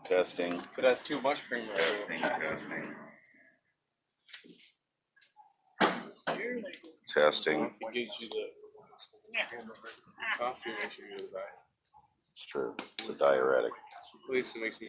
Testing. If it has too much cream, Testing. it gives you the coffee, makes you go to the back. It's true. It's a diuretic. At least it makes me.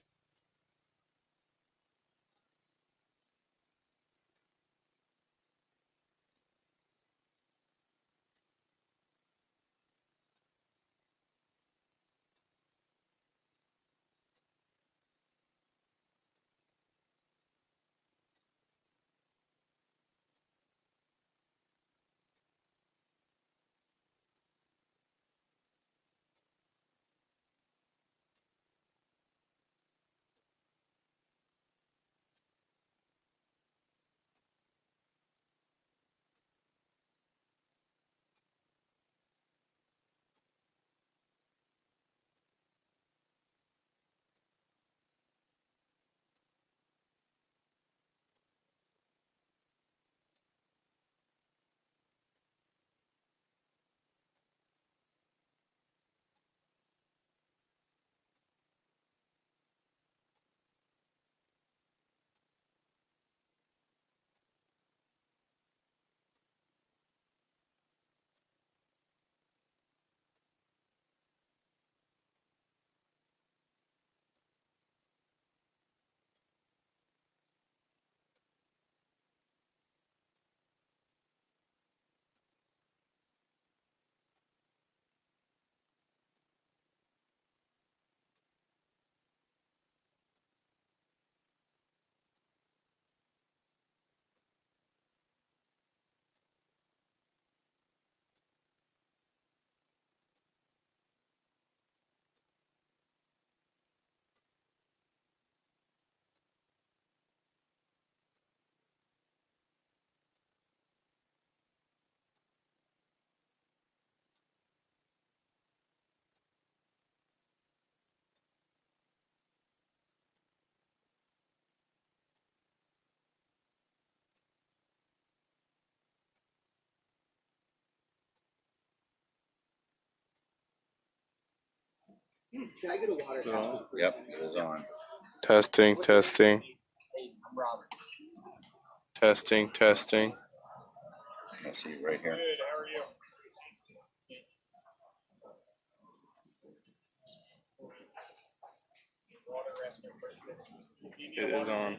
Can I get a water? Yep, it is on. Testing. Testing. Let's see right here. Good, how are you? It is on.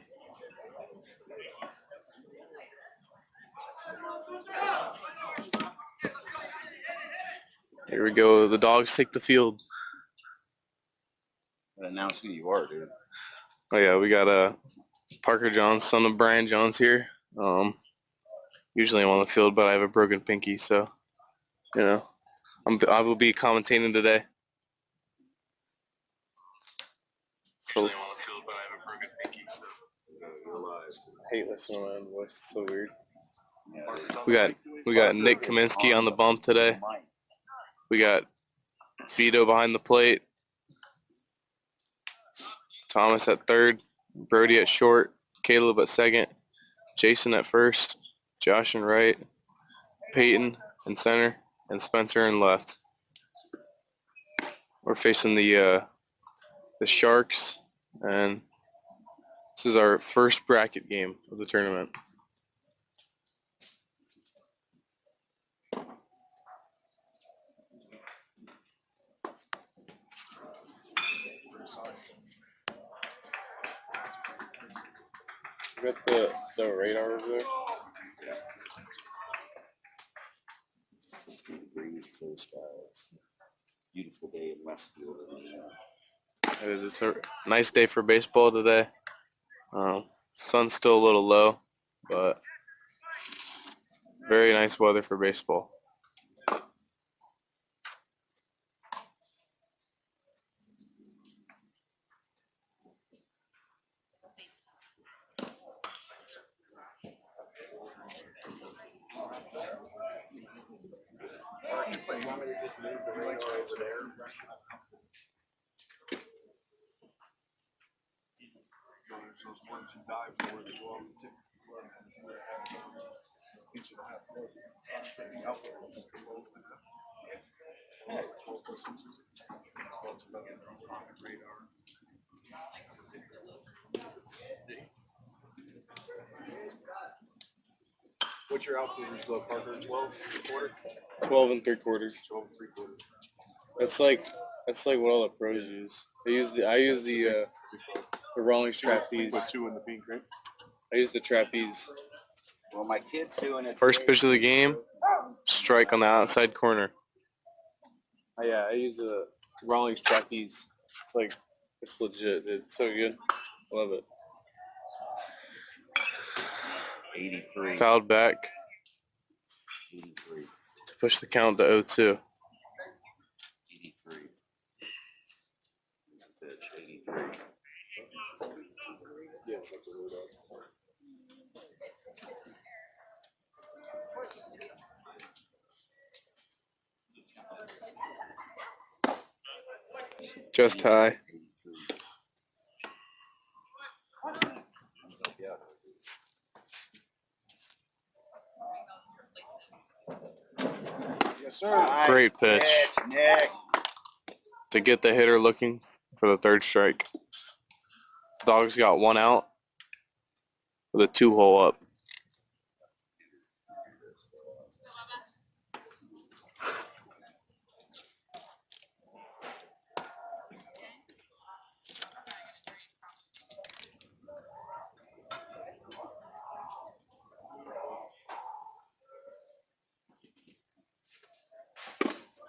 Here we go. The dogs take the field. Announce who you are, dude. Oh yeah, we got Parker Johns, son of Brian Johns here. Usually I'm on the field, but I have a broken pinky, so you know, I will be commentating today. Usually I'm on the field, but I have a broken pinky, so I hate listening to my own voice. It's so weird. We got Nick Kaminsky on the bump today. We got Vito behind the plate. Thomas at third, Brody at short, Caleb at second, Jason at first, Josh in right, Peyton in center, and Spencer in left. We're facing the Sharks, and this is our first bracket game of the tournament. You got the radar over there? 60 degrees, clear skies. Beautiful day in Westfield. It's a nice day for baseball today. Sun's still a little low, but very nice weather for baseball. Those ones you die for, they go on the tip of the blood. Each of them have more. What's your outfielder's glove, Parker? 12 quarter? 12 and 3/4. 12 3/4. That's like what all the pros use. I use the Rawlings trapeze. Put 2 in the pink, right? I use the trapeze. Well, my kid's doing it. First today. pitch of the game, strike on the outside corner. Oh, yeah, I use a Rawlings trapeze. It's legit, dude. It's so good. Love it. 83. Fouled back 83. to push the count to 0-2. 83. Pitch, 83. Yeah, that's a little dog. Just high. Yes, sir. Great pitch Nick. to get the hitter looking for the third strike. Dogs got 1 out with a 2-hole up.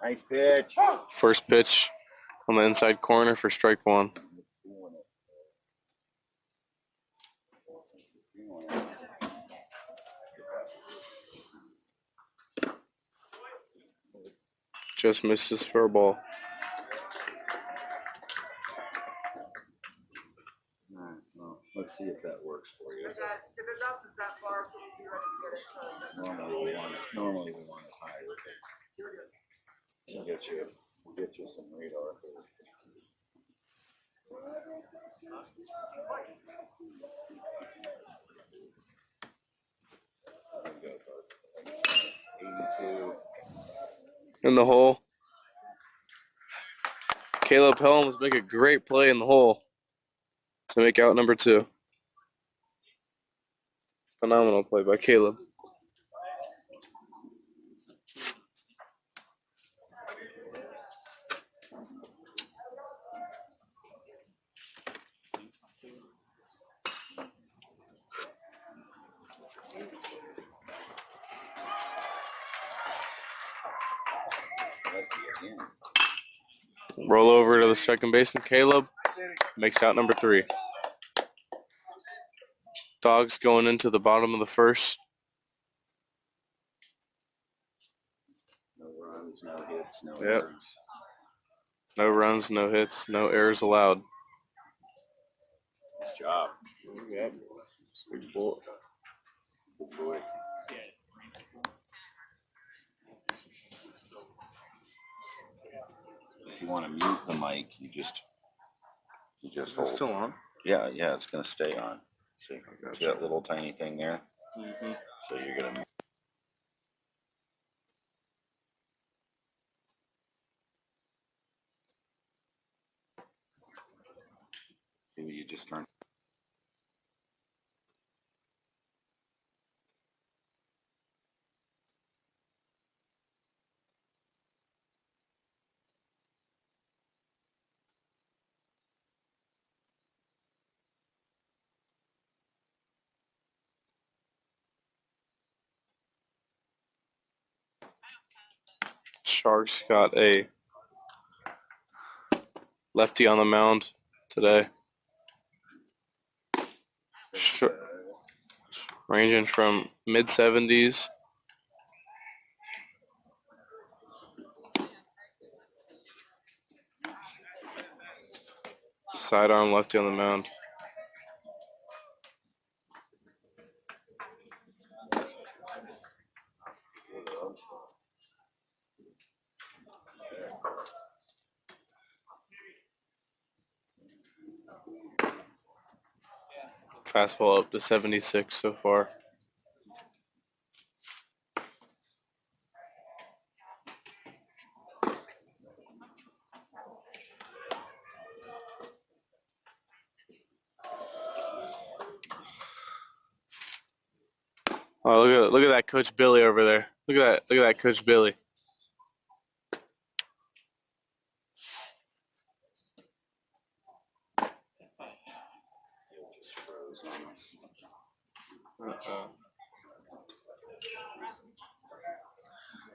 Nice pitch. First pitch on the inside corner for strike 1. Just misses for a ball. Well, let's see if that works for you. Normally we want it higher. We'll get you some radar. There you go, bud. 82. In the hole. Caleb Helms make a great play in the hole to make out number 2. Phenomenal play by Caleb. Roll over to the second baseman, Caleb. Makes out number 3. Dogs going into the bottom of the first. No runs, no hits, no Yep. errors. No runs, no hits, no errors allowed. Nice job. Yep. Good boy. Good boy. If you want to mute the mic, you just Is hold. it still on? Yeah, it's gonna stay on. See that little tiny thing there? Mm-hmm. So you're gonna. See what you just turned. Sharks got a lefty on the mound today. Ranging from mid-70s. Sidearm lefty on the mound. Fastball up to 76 so far. Oh, look at that Coach Billy over there. Look at that Coach Billy. Just froze on us.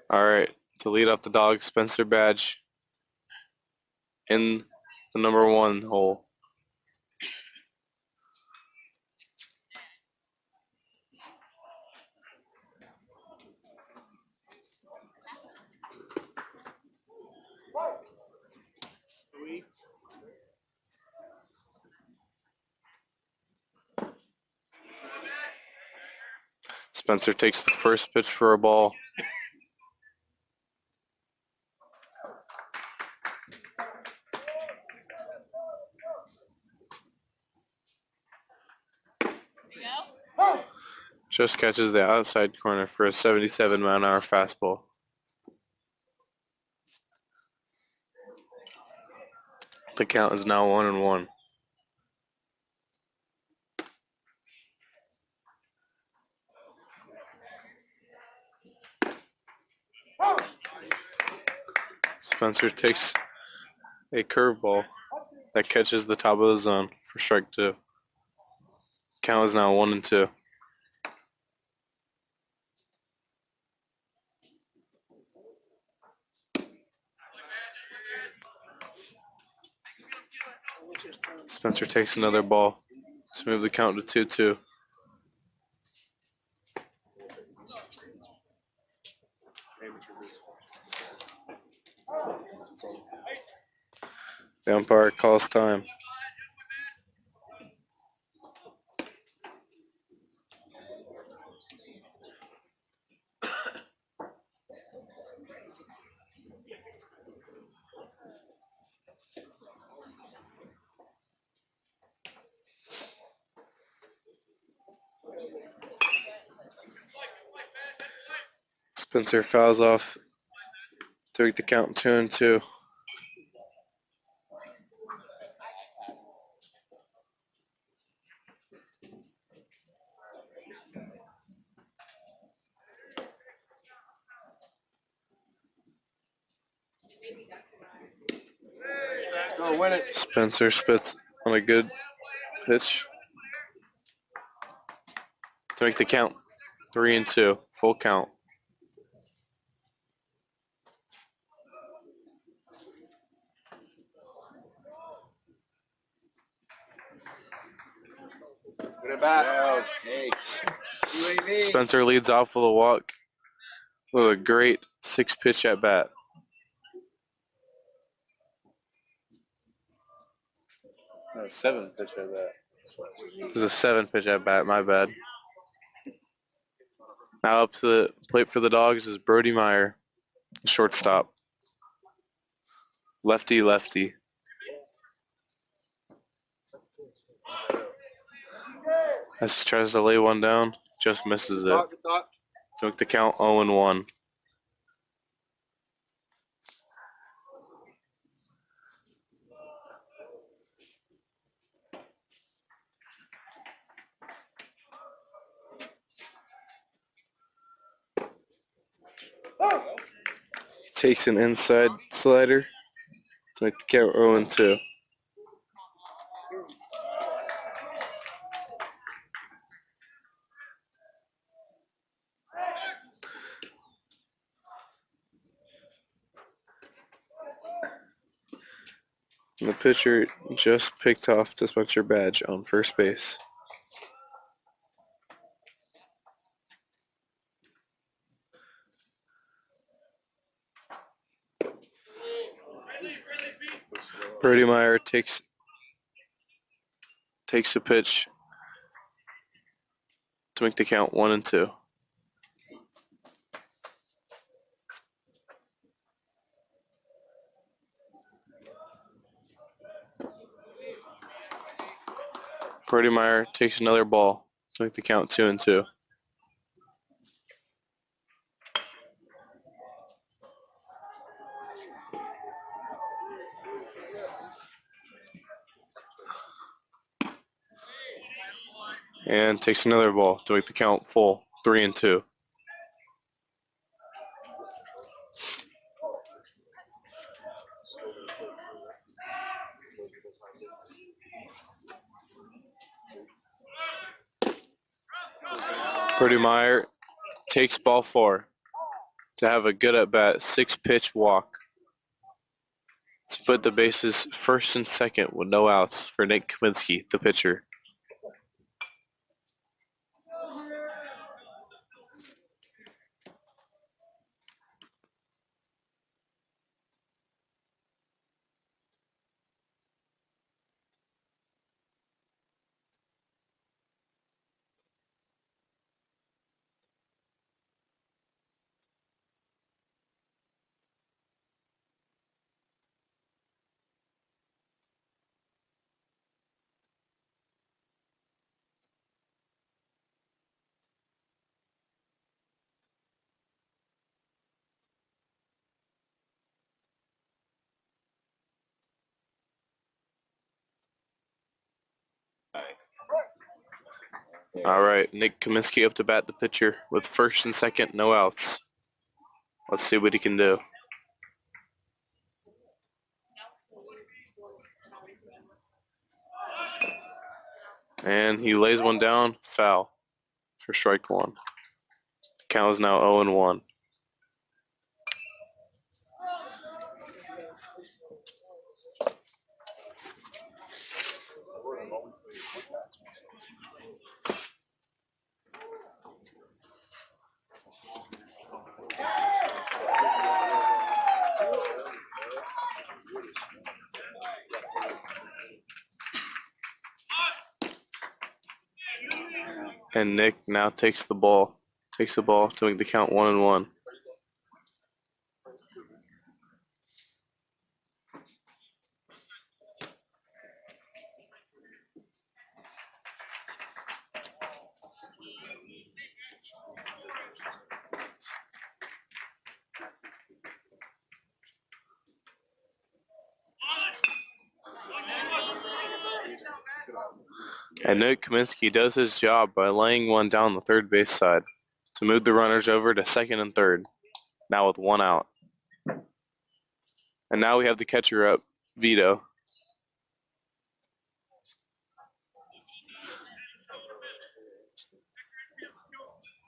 All right, to lead off the dog, Spencer Badge in the number 1 hole. Spencer takes the first pitch for a ball. Just catches the outside corner for a 77-mile-an-hour fastball. The count is now 1-1. Spencer takes a curveball that catches the top of the zone for strike 2. Count is now 1-2. Spencer takes another ball to move the count to 2-2. The umpire calls time. Spencer fouls off to make the count 2-2. Go win it. Spencer spits on a good pitch to make the count 3-2. Full count. Good at bat. Spencer leads off with a walk with a great 6-pitch at bat. No, 7-pitch at bat. This is a 7-pitch at bat, my bad. Now up to the plate for the Dogs is Brody Meyer, shortstop. Lefty, lefty. As he tries to lay one down, just misses it. To make the count 0-1. He takes an inside slider to make the count 0-2. And the pitcher just picked off to Spencer Badge on first base. Brody Meyer takes a pitch to make the count 1-2. Brody Meyer takes another ball to make the count 2-2. And takes another ball to make the count full 3-2. Purdue Meyer takes ball 4 to have a good at bat 6-pitch walk. Split the bases first and second with no outs for Nick Kaminsky, the pitcher. All right, Nick Kaminsky up to bat, the pitcher, with first and second, no outs. Let's see what he can do. And he lays one down, foul for strike 1. Count is now 0-1. And Nick now takes the ball to make the count 1-1. And Nick Kaminsky does his job by laying one down the third base side to move the runners over to second and third, now with 1 out. And now we have the catcher up, Vito.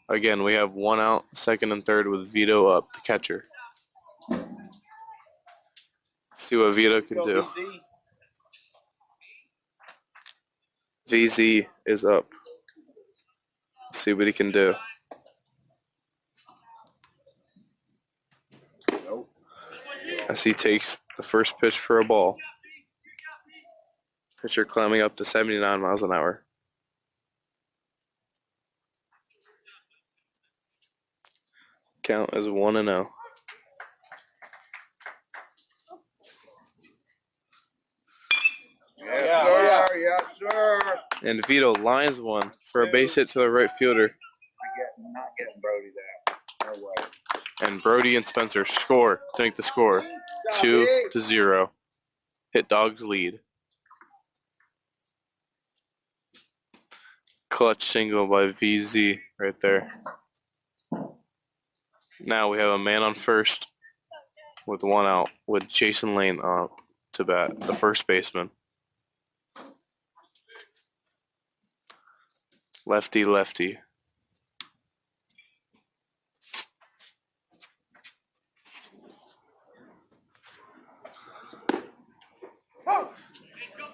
Again, we have 1 out, second and third with Vito up, the catcher. See what Vito can do. VZ is up. Let's see what he can do. As he takes the first pitch for a ball. Pitcher climbing up to 79 miles an hour. Count is 1-0. Yes, sir. Yes, sir. And Vito lines one for a base hit to the right fielder. Not getting Brody that. No way. And Brody and Spencer score to make the score 2-0. Hit Dogs lead. Clutch single by VZ right there. Now we have a man on first with 1 out with Jason Lane up to bat, the first baseman. Lefty, lefty.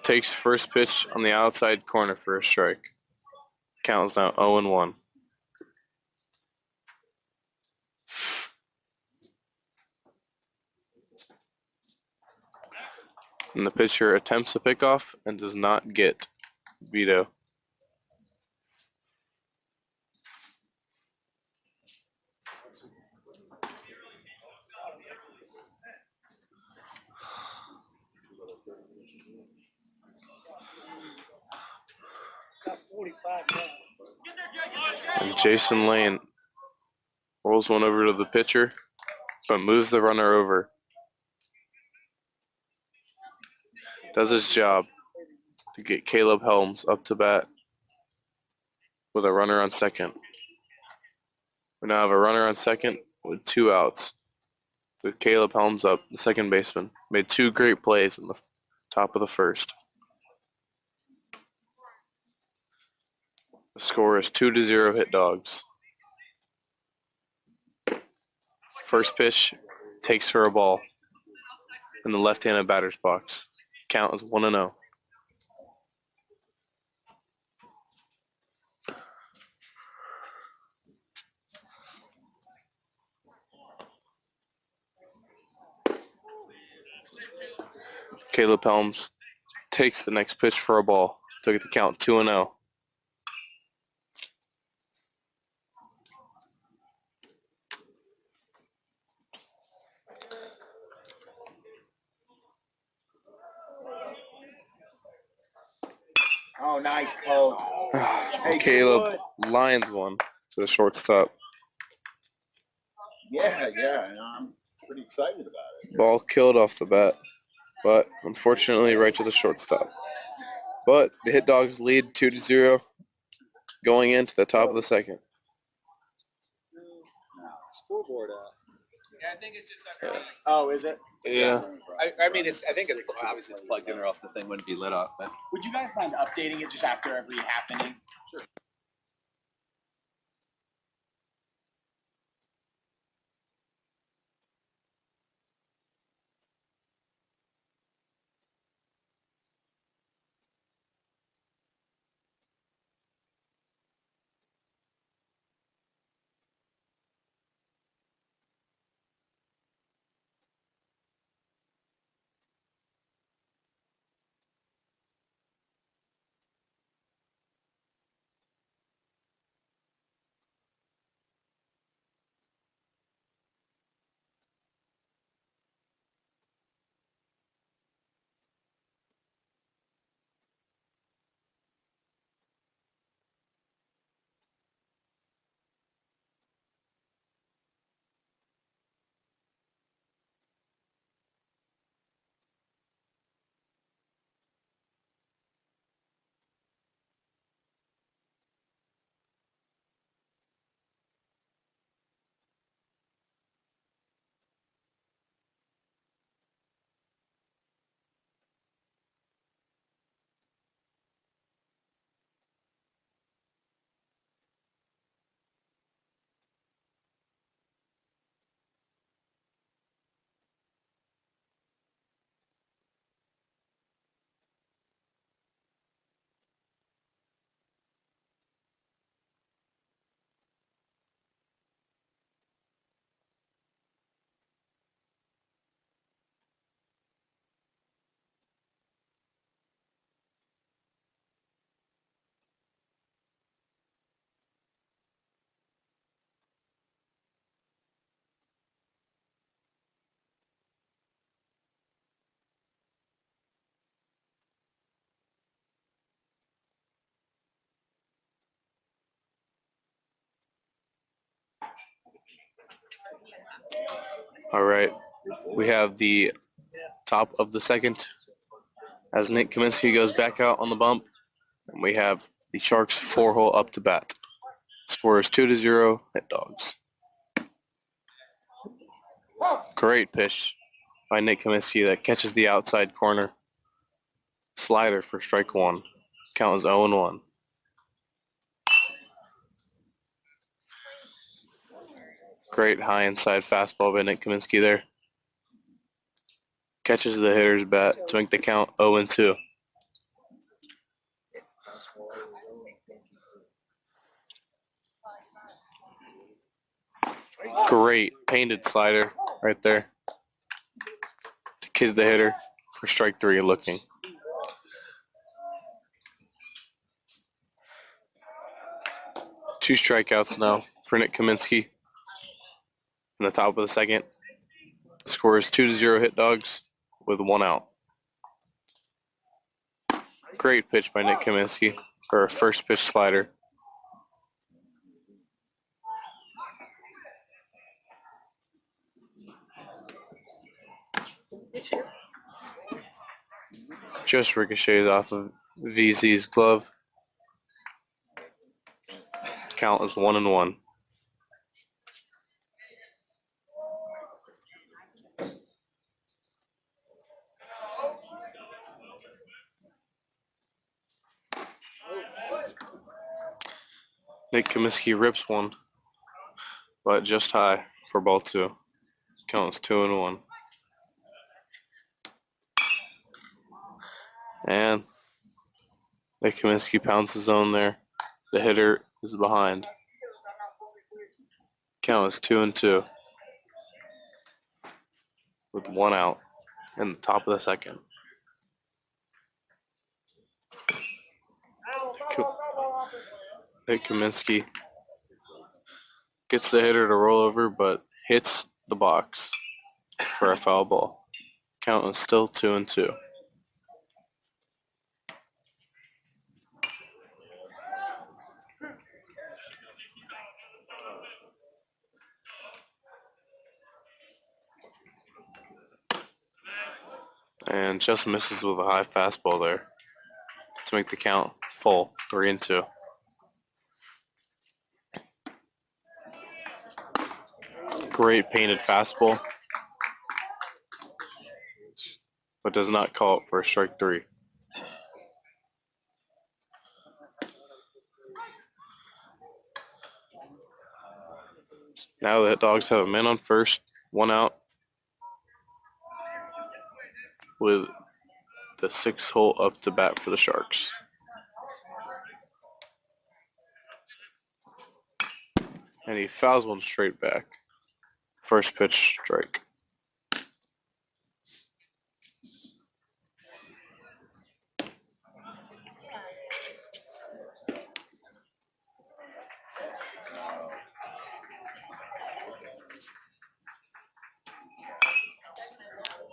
Takes first pitch on the outside corner for a strike. Count is now 0-1. And the pitcher attempts a pickoff and does not get Vito. And Jason Lane rolls one over to the pitcher, but moves the runner over. Does his job to get Caleb Helms up to bat with a runner on second. We now have a runner on second with 2 outs. With Caleb Helms up, the second baseman. Made 2 great plays in the top of the first. The score is 2-0 Hit Dogs. First pitch takes for a ball in the left-handed batter's box. Count is 1-0. Caleb Helms takes the next pitch for a ball to get the count 2-0. Oh, nice post. Hey, Caleb lines one to the shortstop. Yeah, and I'm pretty excited about it. Ball killed off the bat, but unfortunately right to the shortstop. But the Hit Dogs lead 2-0 going into the top of the second. Scoreboard out. Yeah, I think it's just underneath. Oh, is it? Yeah. I mean, I think it's obviously it's plugged in or else the thing wouldn't be lit up. But Would you guys mind updating it just after every half inning? All right. We have the top of the second as Nick Kaminsky goes back out on the bump. And we have the Sharks 4-hole up to bat. Score is 2-0 Hit Dogs. Great pitch by Nick Kaminsky that catches the outside corner. Slider for strike 1. Count is 0-1. Great high inside fastball by Nick Kaminsky there. Catches the hitter's bat to make the count 0-2. Great painted slider right there to kid the hitter for strike 3 looking. Two strikeouts now for Nick Kaminsky in the top of the second. The score is 2-0 Hit Dogs with 1 out. Great pitch by Nick Kaminsky for a first pitch slider. Just ricocheted off of VZ's glove. Count is 1-1. Nick Kaminsky rips one, but just high for ball two. Counts 2-1. And Nick Kaminsky pounds his own there. The hitter is behind. Count is 2-2. With one out in the top of the second. Nick Kaminsky gets the hitter to roll over, but hits the box for a foul ball. Count is still 2-2. And just misses with a high fastball there to make the count full, 3-2. Great painted fastball, but does not call it for a strike three. Now the Dogs have a man on first, one out, with the 6th hole up to bat for the Sharks. And he fouls one straight back. First pitch strike.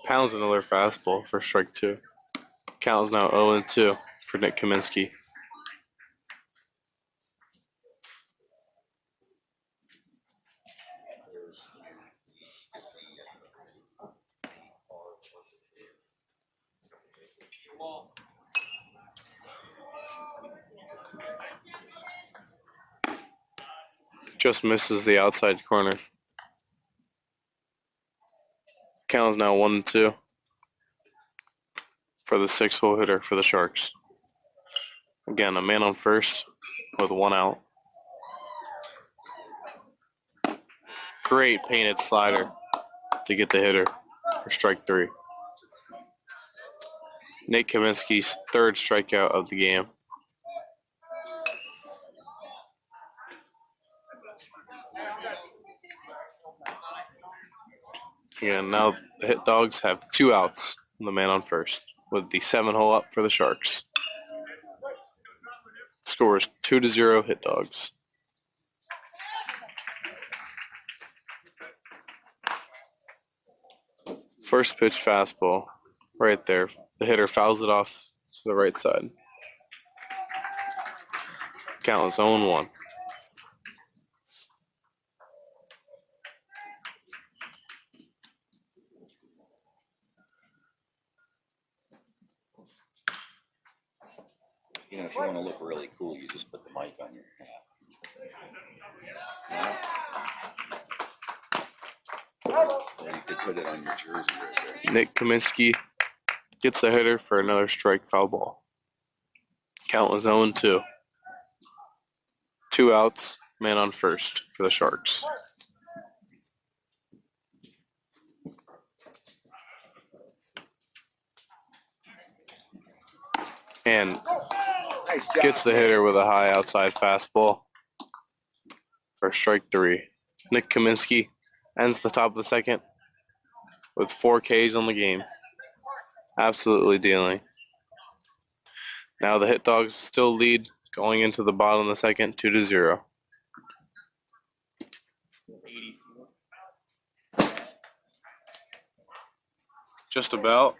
Pounds another fastball for strike two. Count is now 0-2 for Nick Kaminsky. Just misses the outside corner. Count is now 1-2 for the 6th hole hitter for the Sharks. Again, a man on first with one out. Great painted slider to get the hitter for strike three. Nick Kaminsky's 3rd strikeout of the game. Again, now the Hit Dogs have 2 outs and the man on first with the 7 hole up for the Sharks. Score is 2-0 Hit Dogs. First pitch fastball right there. The hitter fouls it off to the right side. Count is 0-1. You know, if you want to look really cool, you just put the mic on your hat. Or you could put it on your jersey right there. Nick Kaminsky gets the hitter for another strike foul ball. Count is 0-2. 2 outs, man on first for the Sharks. And Nice job. gets the hitter with a high outside fastball for strike three. Nick Kaminsky ends the top of the second with 4 Ks on the game. Absolutely dealing. Now the Hit Dogs still lead going into the bottom of the second, 2-0. Just about.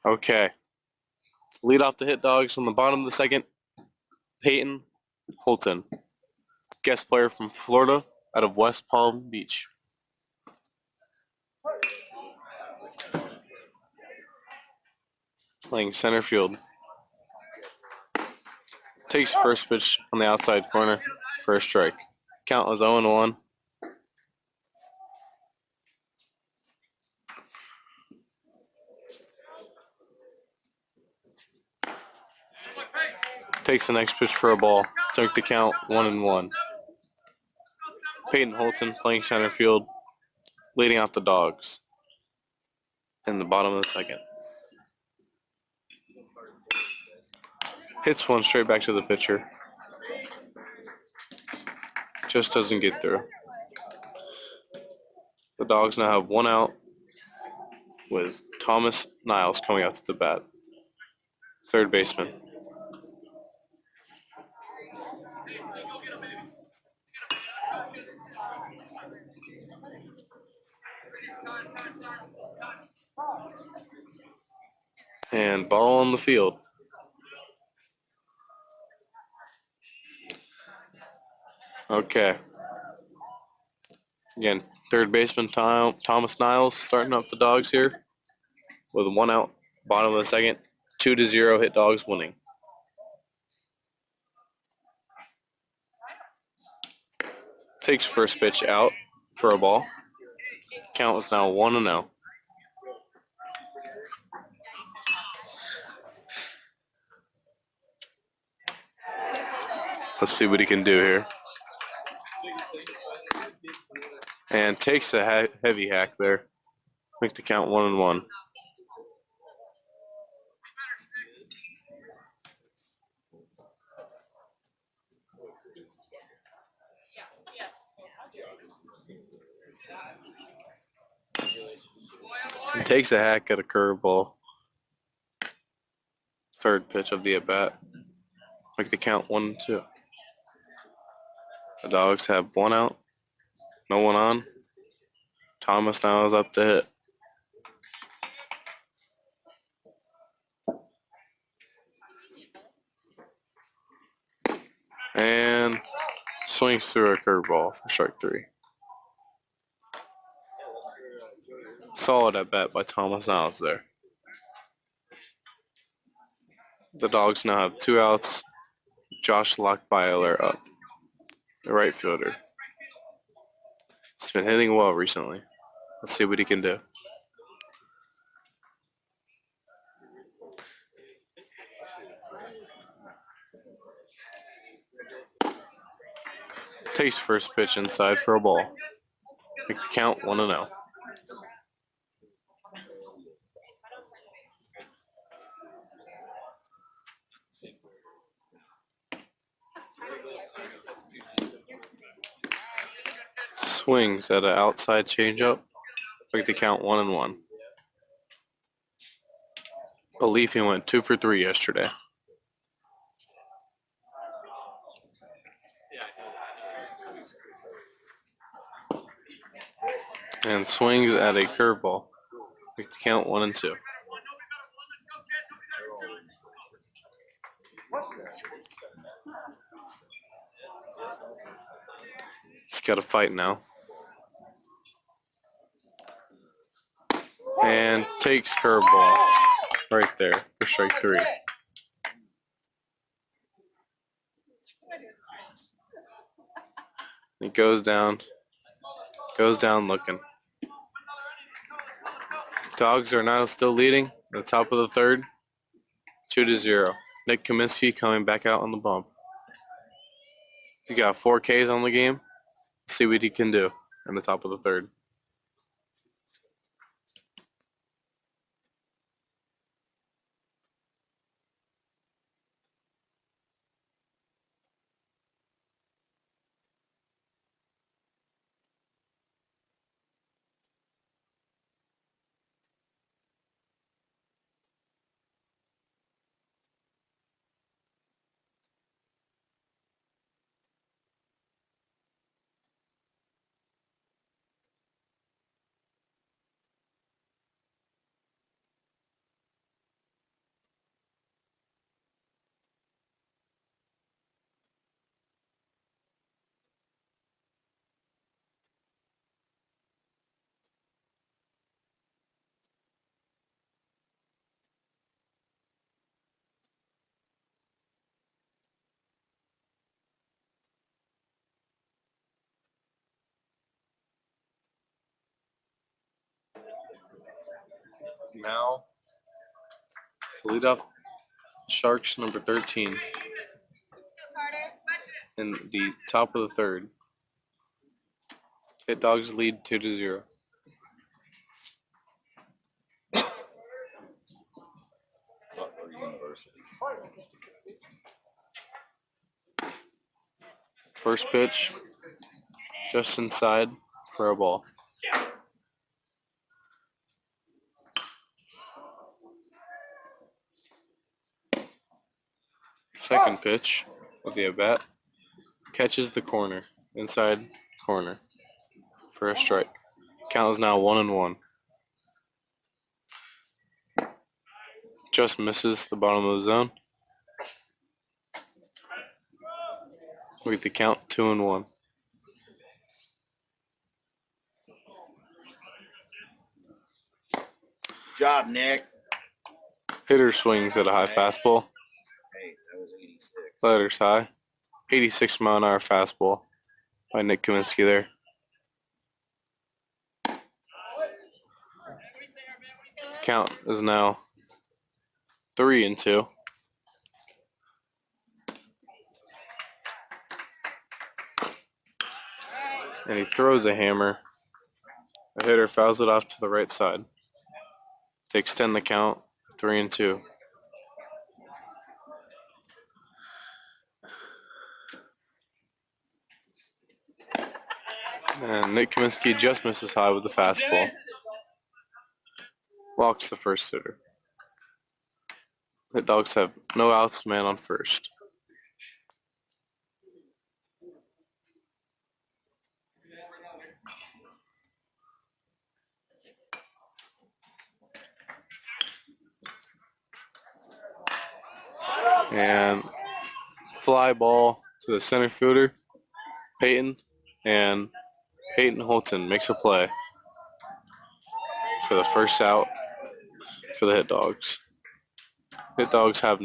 Okay. Lead off the hit dogs from the bottom of the second. Peyton Holton, guest player from Florida out of West Palm Beach. Playing center field. Takes first pitch on the outside corner for a strike. Count was 0-1. Takes the next pitch for a ball to make the count 1-1. Peyton Holton playing center field, leading off the dogs in the bottom of the second. Hits one straight back to the pitcher. Just doesn't get through. The dogs now have 1 out with Thomas Niles coming out to the bat. Third baseman. And ball on the field. Okay. Again, third baseman Thomas Niles starting up the dogs here with 1 out, bottom of the second, 2-0 hit dogs winning. Takes first pitch out for a ball. Count is now 1-0. Let's see what he can do here. And takes a heavy hack there. Make the count 1-1. He takes a hack at a curveball. Third pitch of the at-bat. Make the count 1-2. The dogs have 1 out. No one on. Thomas now is up to hit. And swings through a curveball for strike 3. Solid at bat by Thomas Niles there. The dogs now have 2 outs. Josh Lockbyler up, the right fielder. He's been hitting well recently. Let's see what he can do. Takes first pitch inside for a ball. Make the count 1-0. Swings at an outside changeup. Make the count 1-1. Believe he went 2 for 3 yesterday. And swings at a curveball. Make the count 1-2. He's got a fight now. And takes curveball right there for strike 3. He goes down looking. Dogs are now still leading at the top of the third, 2-0. Nick Kaminsky coming back out on the bump. He got 4 Ks on the game. Let's see what he can do in the top of the third. Now, to lead off, Sharks number 13 in the top of the third. Hit Dogs lead 2-0. Butler University. First pitch, just inside for a ball. Second pitch of the at-bat, catches the corner, inside corner, for a strike. Count is now 1-1. Just misses the bottom of the zone. We get the count 2-1. Job, Nick. Hitter swings at a high fastball. Hey, that was 86. Letters high. 86-mile-an-hour fastball by Nick Kaminsky there. Count is now 3-2. And he throws a hammer. The hitter fouls it off to the right side to extend the count 3-2. And Nick Kaminsky just misses high with the fastball. Walks the first hitter. The Dogs have no outs, man on first. And fly ball to the center fielder, Peyton, and Peyton Holton makes a play for the first out for the Hit Dogs. Hit Dogs have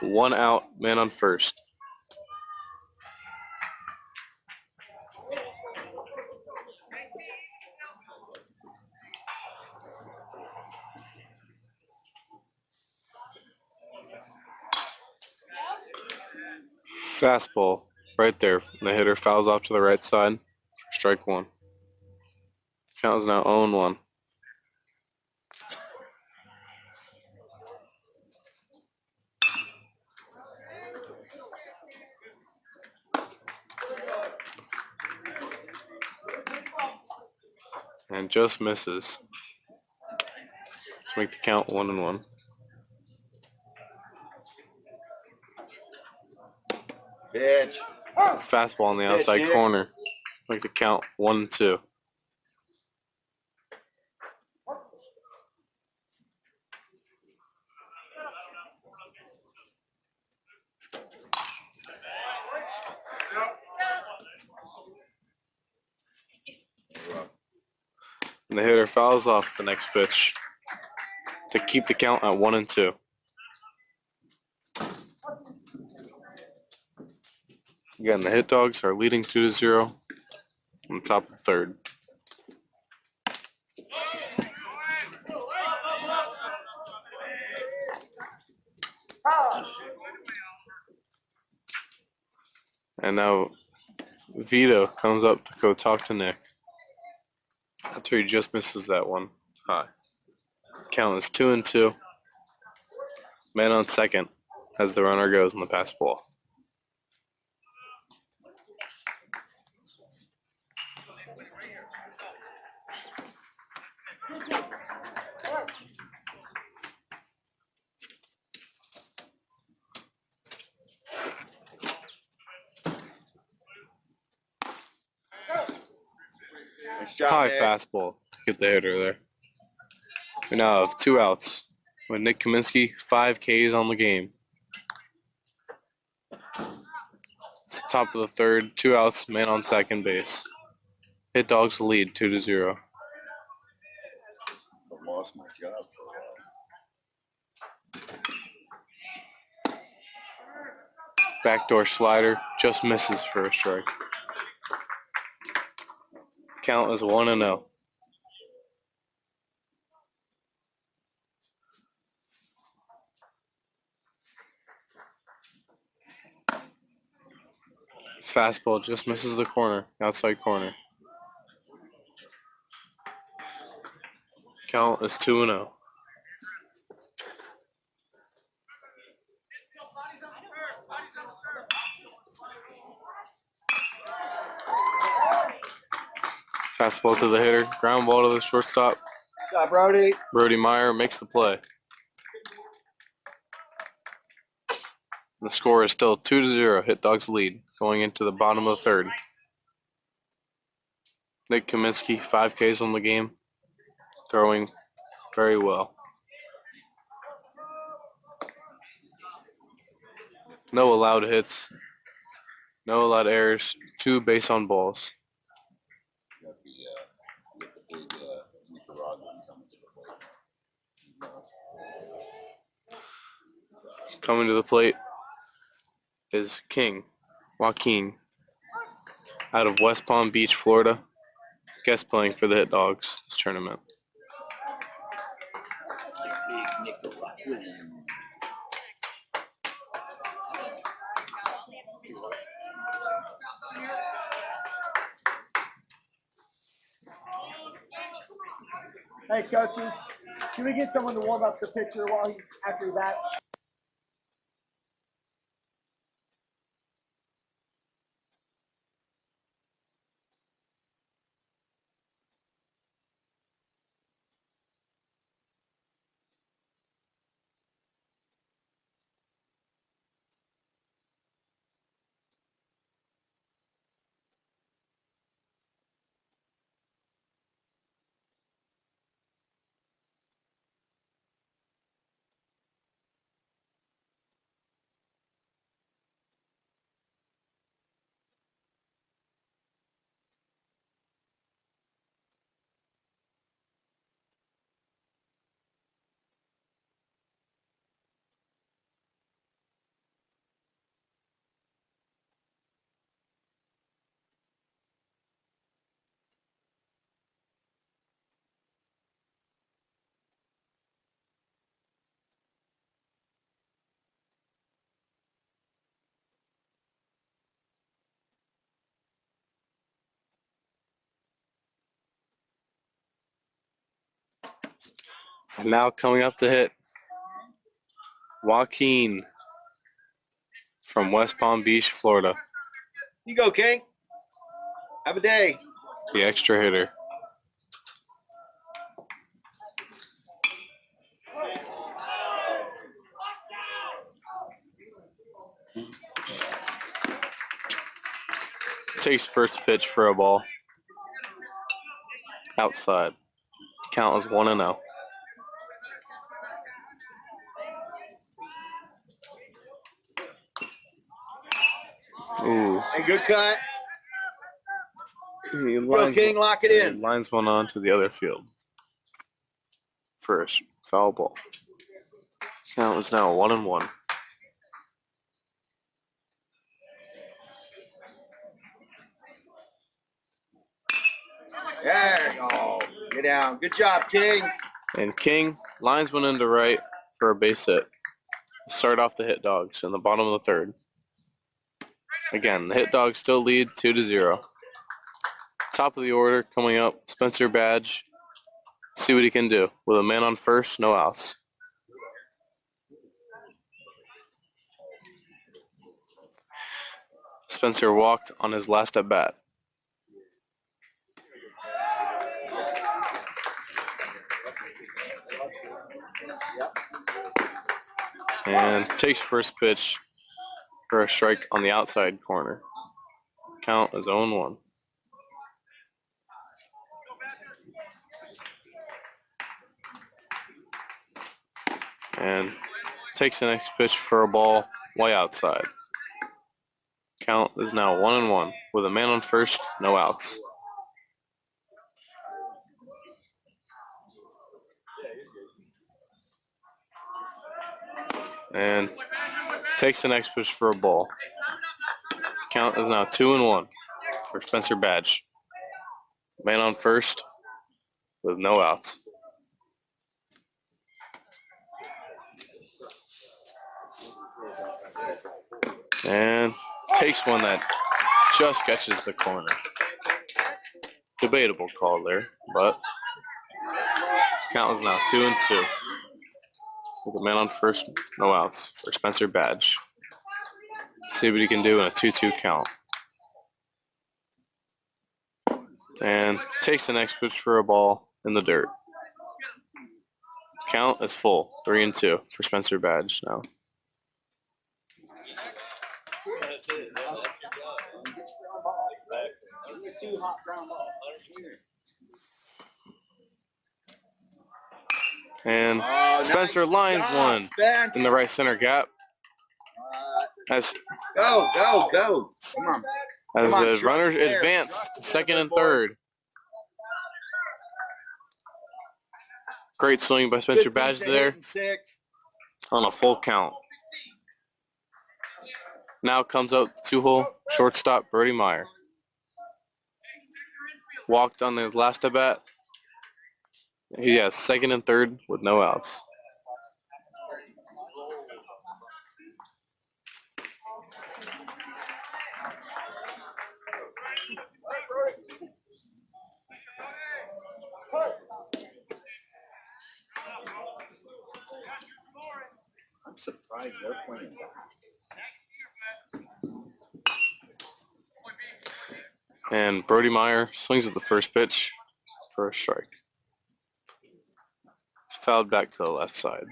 one out, man on first. Fastball right there. And the hitter fouls off to the right side. Strike one. Count is now 0-1. And just misses to make the count 1-1. Pitch. Fastball on the outside Nick. corner. Make the count 1-2. And the hitter fouls off the next pitch to keep the count at 1-2. Again, the Hit Dogs are leading 2-0 on the top of the third. And now Vito comes up to go talk to Nick after he just misses that one high. Count is 2-2. Man on second as the runner goes on the pass ball. Nice job, High Nick. fastball to get the hitter there. We now have 2 outs with Nick Kaminsky, 5 Ks on the game. It's the top of the third, 2 outs, man on second base. Hit Dogs lead 2-0. I lost my job for a while. Backdoor slider just misses for a strike. Count is 1-0. Fastball just misses the corner, outside corner. Count is 2-0. Fastball to the hitter, ground ball to the shortstop. Good job, Brody. Brody Meyer makes the play. The score is still 2-0. Hit Dogs lead going into the bottom of the third. Nick Kaminsky, 5 Ks on the game, throwing very well. No allowed hits, no allowed errors, 2 base on balls. Got the big Nicaraguan coming to the plate. Coming to the plate is King, Joaquin, out of West Palm Beach, Florida. Guest playing for the Hit Dogs this tournament. Big Nicaraguan. Hey, coaches, can we get someone to warm up the pitcher while he's after that? And now coming up to hit, Joaquin from West Palm Beach, Florida, You go, King. Have a day. the extra hitter. Takes first pitch for a ball. Outside. Count is 1-0. Ooh. Hey, good cut. He Go, lines, King. Lock it in. lines one on to the other field. First, foul ball. Count is now 1-1. There you go. Get down. Good job, King. And King lines one into right for a base hit. Start off the Hit Dogs in the bottom of the third. Again, the Hit Dogs still lead 2-0. Top of the order coming up, Spencer Badge. See what he can do with a man on first, no outs. Spencer walked on his last at bat. And takes first pitch for a strike on the outside corner. Count is 0-1. And takes the next pitch for a ball way outside. Count is now 1-1 with a man on first, no outs. And takes the next pitch for a ball. Count is now 2-1 for Spencer Badge. Man on first with no outs. And takes one that just catches the corner. Debatable call there, but count is now 2-2. With a man on first, no outs for Spencer Badge. See what he can do in a 2-2 count. And takes the next pitch for a ball in the dirt. Count is full, 3-2 for Spencer Badge now. And Spencer lines one in the right center gap. As Go. Come on. As Come on, the Chuck, runners there. advance to second and third. Great swing by Spencer Good Badge piece of there hitting, 6. on a full count. Now comes up two-hole shortstop Brody Meyer. Walked on his last at bat. He has second and third with no outs. I'm surprised they're playing that. And Brody Meyer swings at the first pitch for a strike. Fouled back to the left side.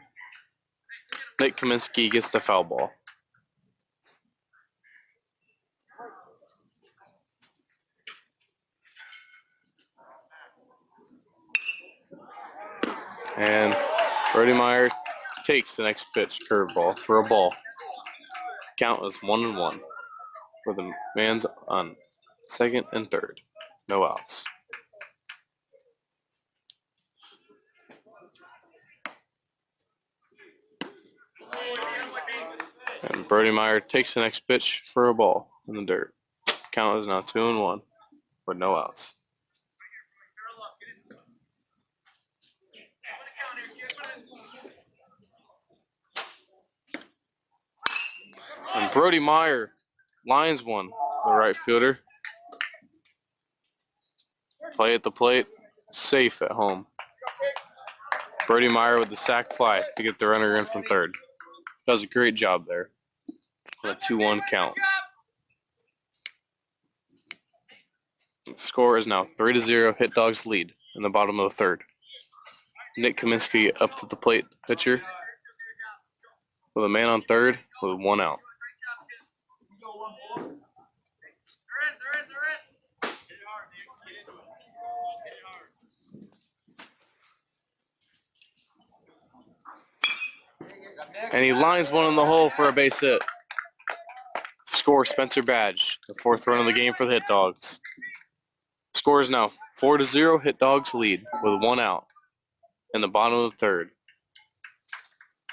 Nick Kaminsky gets the foul ball. And Brody Meyer takes the next pitch, curveball, for a ball. Count is 1-1. With the man's on second and third. No outs. And Brody Meyer takes the next pitch for a ball in the dirt. Count is now 2-1 with no outs. And Brody Meyer lines one, the right fielder. Play at the plate, safe at home. Brody Meyer with the sac fly to get the runner in from third. Does a great job there on a 2-1 count. The score is now 3-0, Hit Dogs lead in the bottom of the third. Nick Kaminsky up to the plate, pitcher, with a man on third with one out. And he lines one in the hole for a base hit. Score Spencer Badge, the fourth run of the game for the Hit Dogs. Score is now 4-0, Hit Dogs lead with one out in the bottom of the third.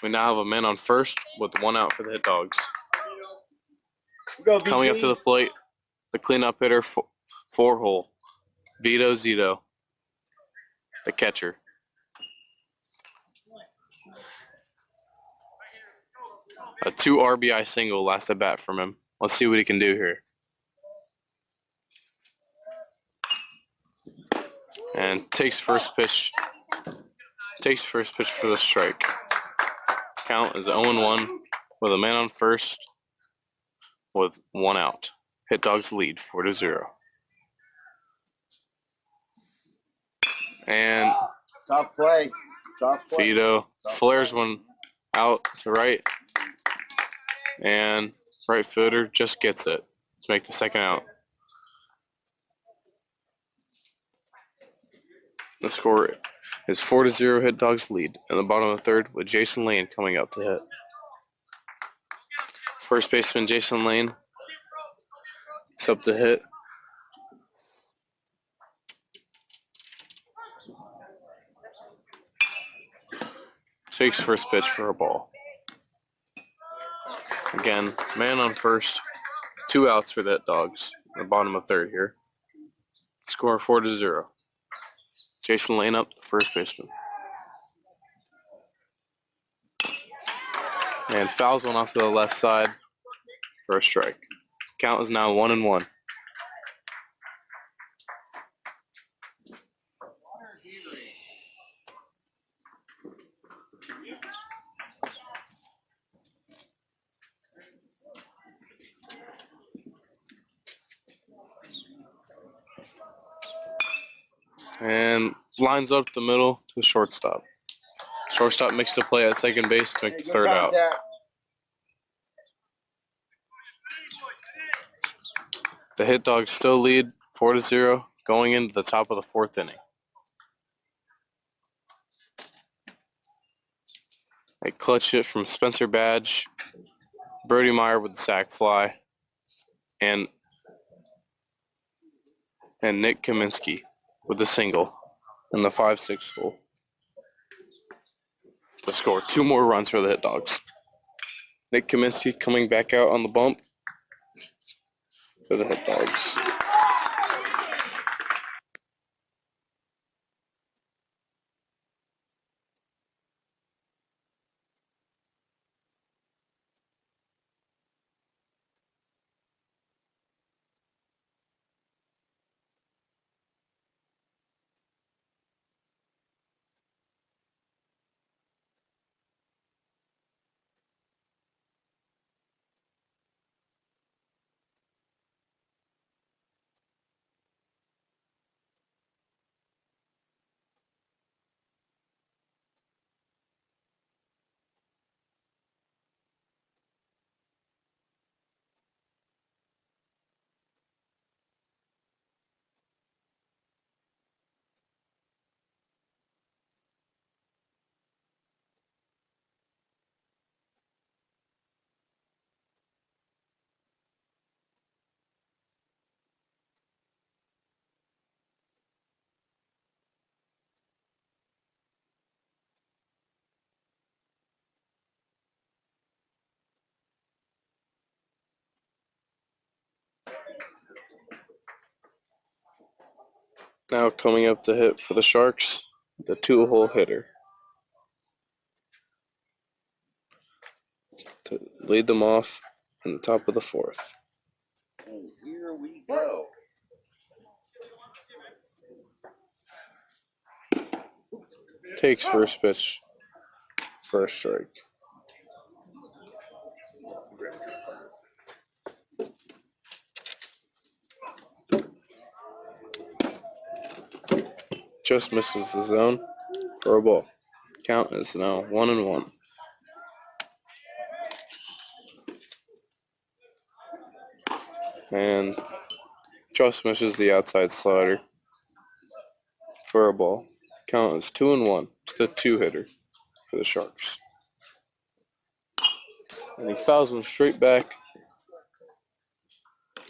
We now have a man on first with one out for the Hit Dogs. Go, Coming up to the plate, the cleanup hitter, four-hole, Vito Zito, the catcher. A 2 RBI single last at bat from him. Let's see what he can do here. And takes first pitch for the strike. Count is 0-1 with a man on first with one out. Hit Dogs lead 4-0. And Tough play. Vito flares one out to right. And right fielder just gets it to make the second out. The score is 4-0, Hit Dogs lead in the bottom of the third with Jason Lane coming up to hit. First baseman Jason Lane is up to hit. Takes first pitch for a ball. Again, man on first, 2 outs for the Hit Dogs in the bottom of third here. Score 4-0. Jason Lane up, the first baseman. And fouls one off to the left side for a strike. Count is now 1-1 And lines up the middle to shortstop. Shortstop makes the play at second base to make the third out. The Hit Dogs still lead 4-0 going into the top of the fourth inning. A clutch hit from Spencer Badge, Brody Meyer with the sac fly, and Nick Kaminsky with the single in the 5-6 hole to score 2 more runs for the Hit Dogs. Nick Kaminsky coming back out on the bump for the Hit Dogs. Now coming up to hit for the Sharks, the 2-hole hitter. To lead them off in the top of the fourth. And here we go. Takes first pitch for a strike. Just misses the zone for a ball. Count is now 1-1. And just misses the outside slider for a ball. Count is 2-1. It's the 2-hitter for the Sharks. And he fouls one straight back.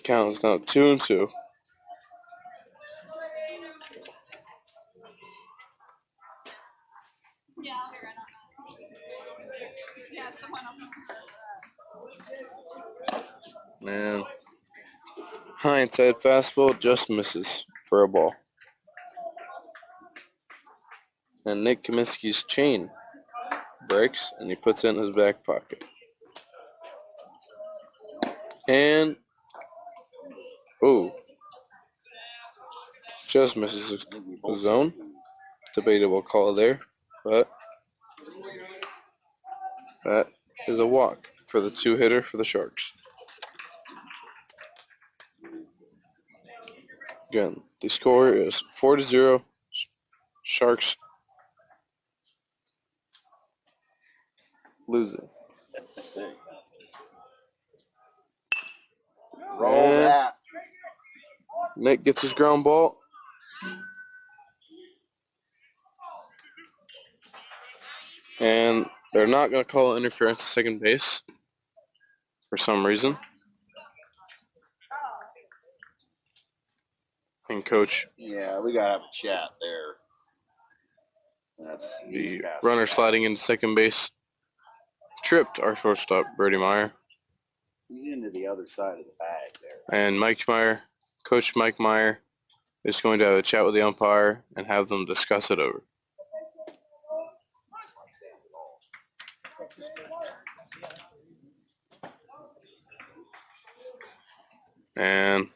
Count is now 2-2. And high inside fastball just misses for a ball. And Nick Kaminsky's chain breaks, and he puts it in his back pocket. And, just misses the zone. Debatable call there, but that is a walk for the 2-hitter for the Sharks. Again, the score is 4-0. Sharks losing. Roll And that. Nick gets his ground ball. And they're not going to call interference to second base for some reason. And coach, Yeah, we gotta have a chat there. That's the runner sliding into second base, tripped our shortstop, Brody Meyer. He's into the other side of the bag there. And Coach Mike Meyer is going to have a chat with the umpire and have them discuss it over. And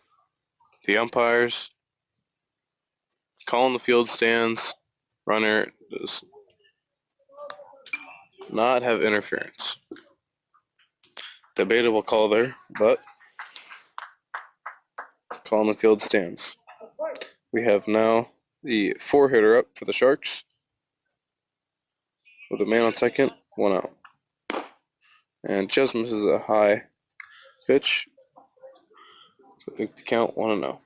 the umpires calling the field stands. Runner does not have interference. Debatable call there, but calling the field stands. We have now the 4-hitter up for the Sharks. With a man on second, 1 out. And just misses a high pitch. Make the count 1-0.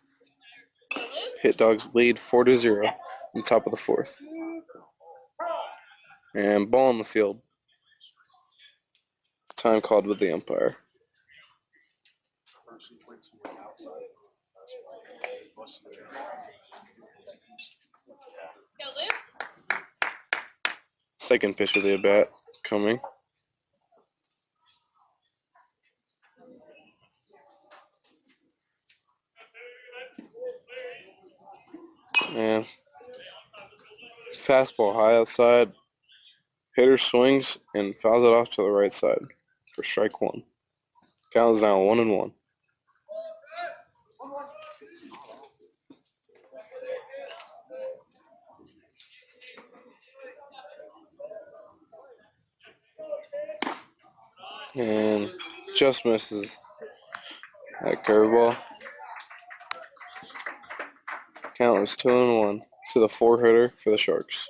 Hit Dogs lead 4-0 on top of the 4th. And ball on the field. Time called with the umpire. Second pitch of the at bat coming. And fastball high outside. Hitter swings and fouls it off to the right side for strike 1. Count is now 1-1. And just misses that curveball. Count is 2-1 to the 4-hitter for the Sharks.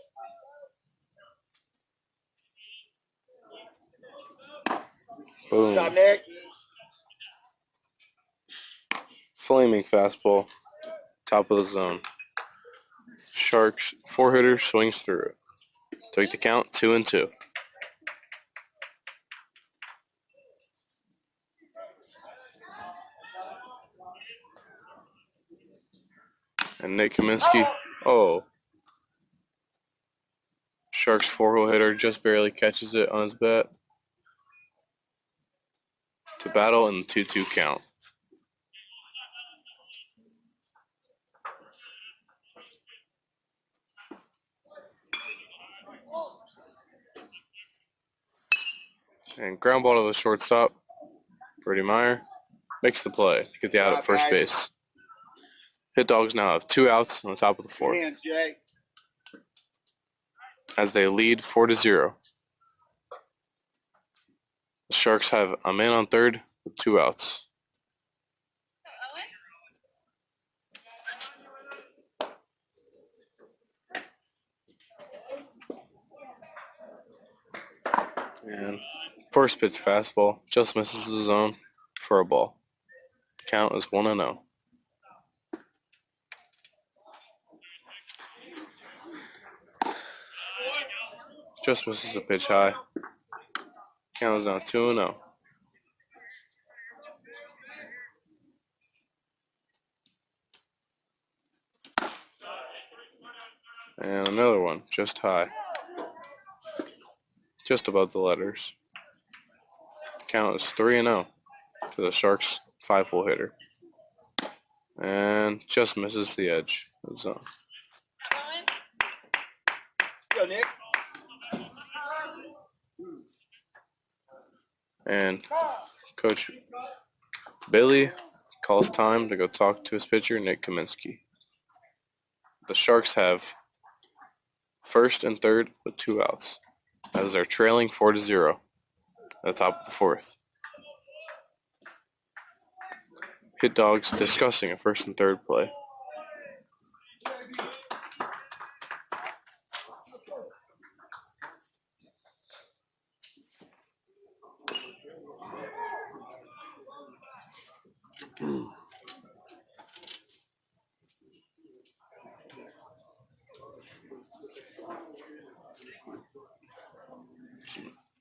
Boom. Good job, Nick. Flaming fastball, top of the zone. Sharks 4-hitter swings through it. Take the count 2-2. And Nick Kaminsky, Sharks 4-hole hitter just barely catches it on his bat to battle in the 2-2 count. And ground ball to the shortstop. Brady Meyer makes the play to get the out at first base. Hit Dogs now have 2 outs on the top of the 4th. Hands, Jay. As they lead 4-0. The Sharks have a man on third with 2 outs. And first pitch fastball just misses the zone for a ball. Count is 1-0. Just misses a pitch high. Count is now 2-0. And another one, just high. Just above the letters. Count is 3-0 to the Sharks 5-hole hitter. And just misses the edge of the zone. Go, Nick. And Coach Bailey calls time to go talk to his pitcher, Nick Kaminsky. The Sharks have first and third with 2 outs, as they're trailing 4-0 at the top of the 4th. Hit Dogs discussing a first and third play.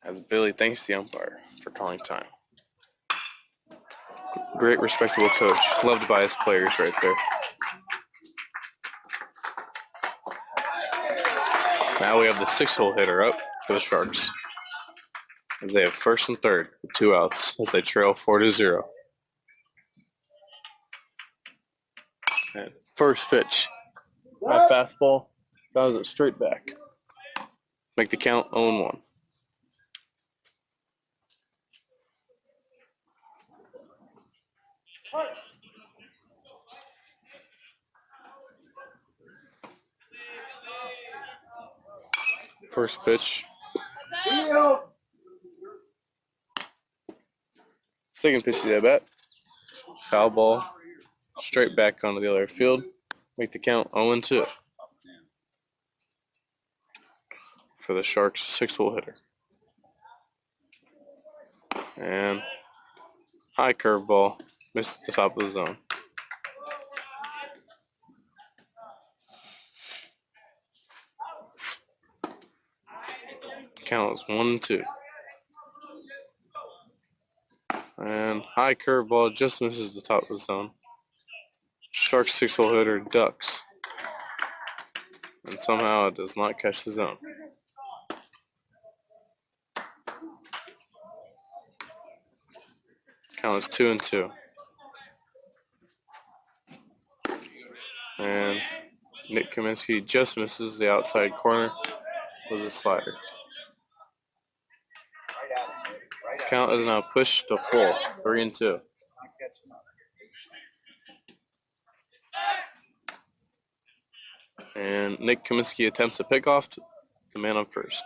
As Billy thanks the umpire for calling time. Great, respectable coach. Loved by his players right there. Now we have the 6-hole hitter up for the Sharks, as they have first and third with 2 outs as they trail 4-0. And first pitch. My fastball does it straight back. Make the count 0-1. First pitch. Second pitch to the at-bat. Foul ball. Straight back onto the other field. Make the count 0-2. for the Sharks 6-hole hitter. And high curveball, missed the top of the zone. Count is 1-2. And high curveball just misses the top of the zone. Sharks 6-hole hitter ducks. And somehow it does not catch the zone. Count is 2-2. And Nick Kaminsky just misses the outside corner with a slider. Count is now pushed to full, 3-2. And Nick Kaminsky attempts a pickoff to the man on first.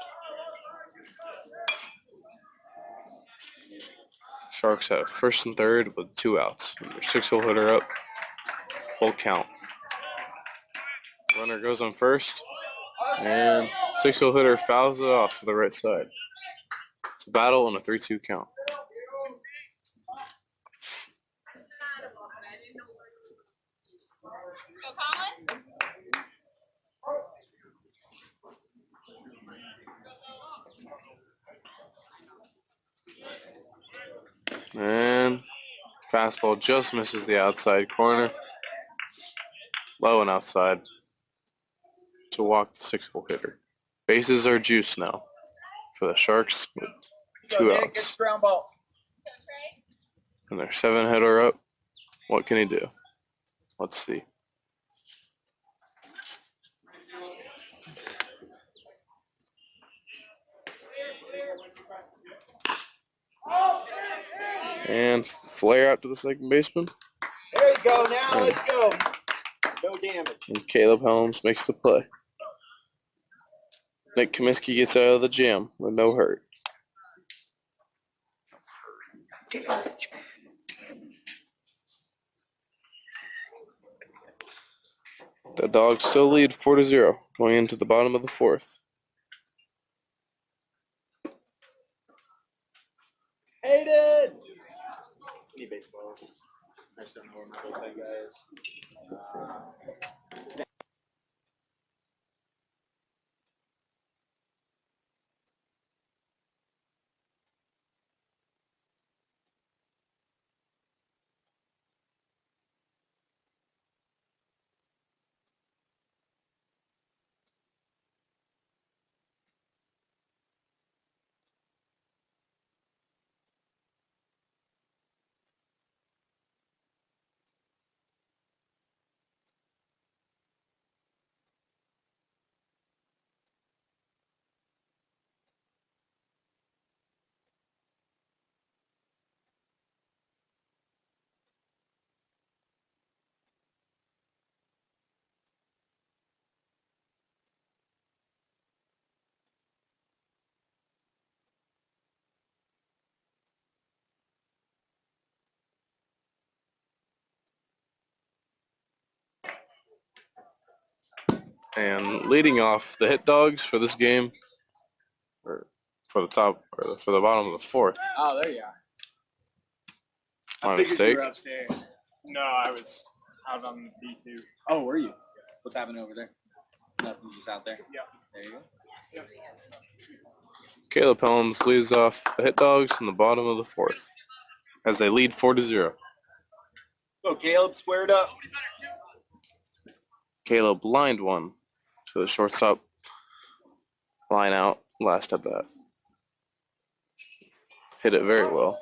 Sharks have first and third with 2 outs. Their 6-hole hitter up, full count. Runner goes on first, and 6-hole hitter fouls it off to the right side. It's a battle and a 3-2 count. And fastball just misses the outside corner. Low and outside to walk the 6-hole hitter. Bases are juiced now for the Sharks with 2 outs. Ground ball. And their 7-hitter up. What can he do? Let's see. And flare out to the second baseman. There you go. Now let's go. No damage. And Caleb Helms makes the play. Nick Kaminsky gets out of the jam with no hurt. The Dogs still lead 4-0 going into the bottom of the 4th. Hayden! Any baseball? I just don't know where my bullpen guy is. And leading off the hit dogs for this game, or for the top, or for the bottom of the 4th. Oh, there you are. My mistake. Upstairs. No, I was out on B2. Oh, were you? What's happening over there? Nothing, just out there. Yeah. There you go. Caleb Helms leads off the hit dogs in the bottom of the 4th as they lead 4-0. Go, Caleb, squared up. Caleb lined one to the shortstop line out last at bat. Hit it very well.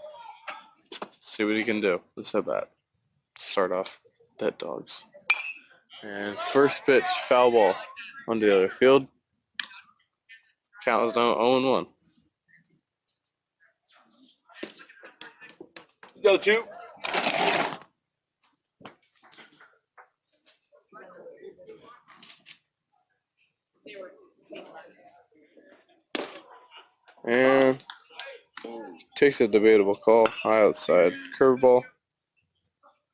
See what he can do this at bat. Start off the hit dogs. And first pitch, foul ball on the other field. Count is now 0-1. Go, 2. And takes a debatable call, high outside curveball.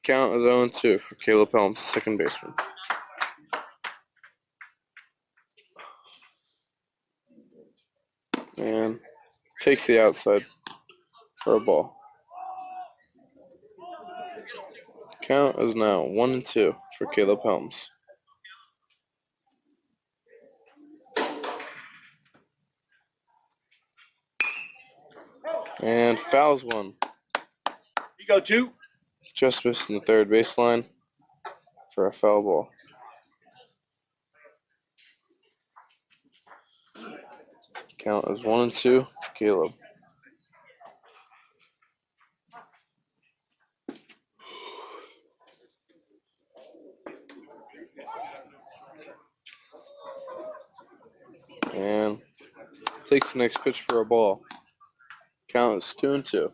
Count is 0-2 for Caleb Helms, second baseman. takes the outside for a ball. Count is now 1-2 for Caleb Helms. And fouls one. You go 2. Just missing the third baseline for a foul ball. Count is 1-2, Caleb. And takes the next pitch for a ball. Count is 2-2.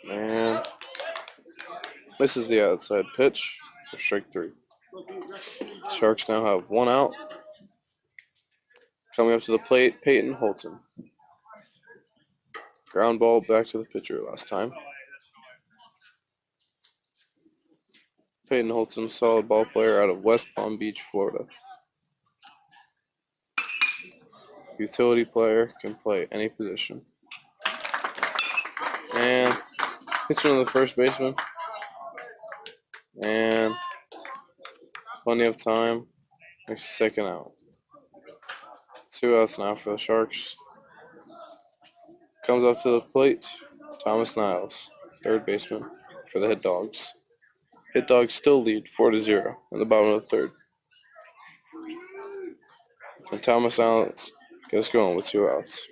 And misses the outside pitch for strike 3. Sharks now have 1 out. Coming up to the plate, Peyton Holton. Ground ball back to the pitcher last time. Peyton Holton, solid ball player out of West Palm Beach, Florida. Utility player, can play any position. And hits one of the first baseman. And plenty of time. Makes the second out. 2 outs now for the Sharks. Comes up to the plate, Thomas Niles, third baseman for the Hit Dogs. Hit Dogs still lead 4-0 in the bottom of the third. And Thomas Niles gets going with 2 outs.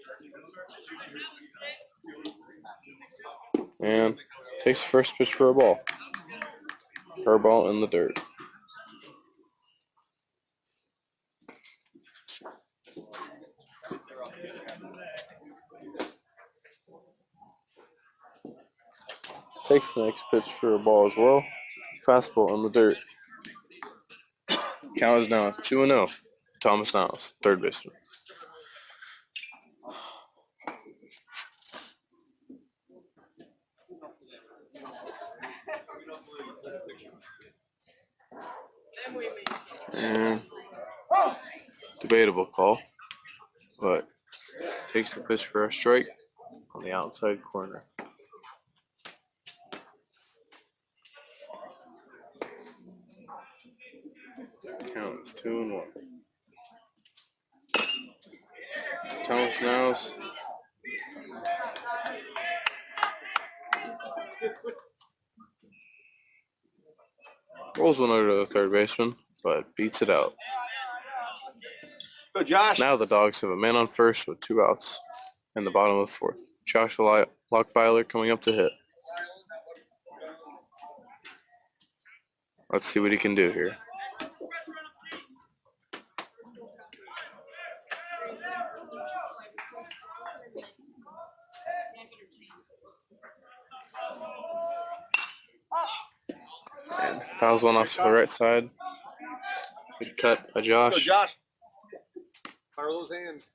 And takes the first pitch for a ball. Curveball in the dirt. Takes the next pitch for a ball as well. Fastball in the dirt. Count is now 2-0. Thomas Niles, third baseman. And debatable call, but takes the pitch for a strike on the outside corner. Count is 2-1. Thomas Niles. Rolls one over to the third baseman, but beats it out. Go, Josh. Now the Dogs have a man on first with 2 outs in the bottom of the fourth. Josh Lockbyler coming up to hit. Let's see what he can do here. And fouls one off to the right side. Good cut by Go, Josh. Josh. Fire those hands.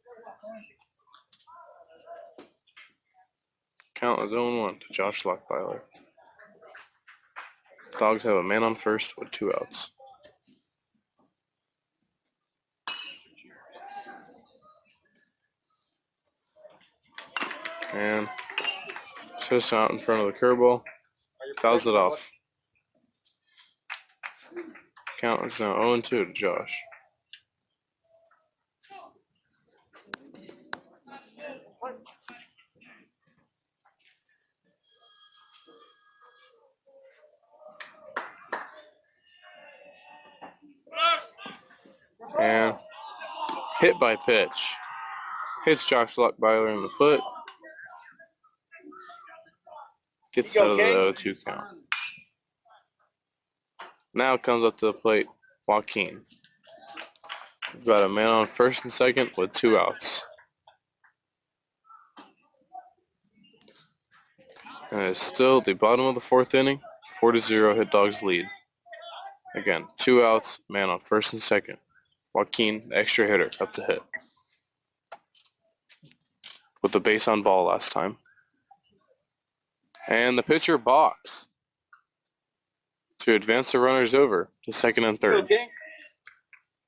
Count is 0-1 to Josh Lockbyler. Dogs have a man on first with 2 outs. And just out in front of the curveball. Fouls it off. Count is now 0-2 to Josh. And hit by pitch. Hits Josh Lockbyler in the foot. Gets out of the 0-2 count. Now comes up to the plate, Joaquin. We've got a man on first and second with 2 outs. And it's still the bottom of the fourth inning. 4-0 Hit Dogs lead. Again, 2 outs, man on first and second. Joaquin, the extra hitter, up to hit. With the base on ball last time. And the pitcher balks to advance the runners over to second and third. Okay.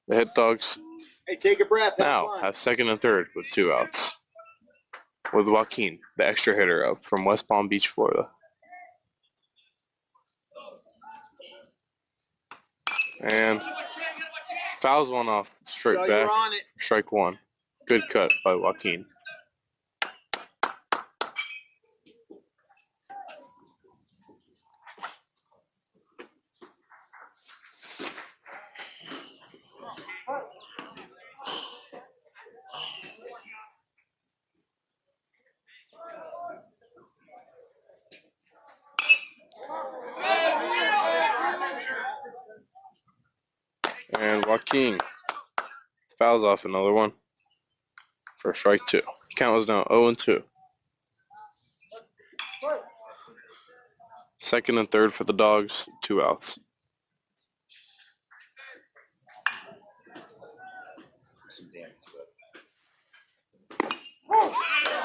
The Hit Dogs Hey, take a breath. now have second and third with 2 outs, with Joaquin, the extra hitter, up from West Palm Beach, Florida. And fouls one off straight Oh, back. you're on it. Strike 1. Good cut by Joaquin. And Joaquin fouls off another one for strike 2. Count is now 0-2. Second and third for the Dogs, 2 outs.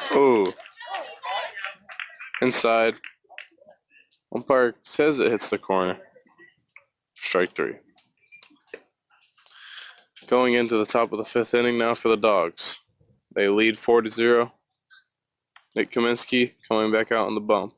Oh, inside. Umpire says it hits the corner. Strike 3. Going into the top of the 5th inning now for the Dogs. They lead 4-0. Nick Kaminsky coming back out on the bump.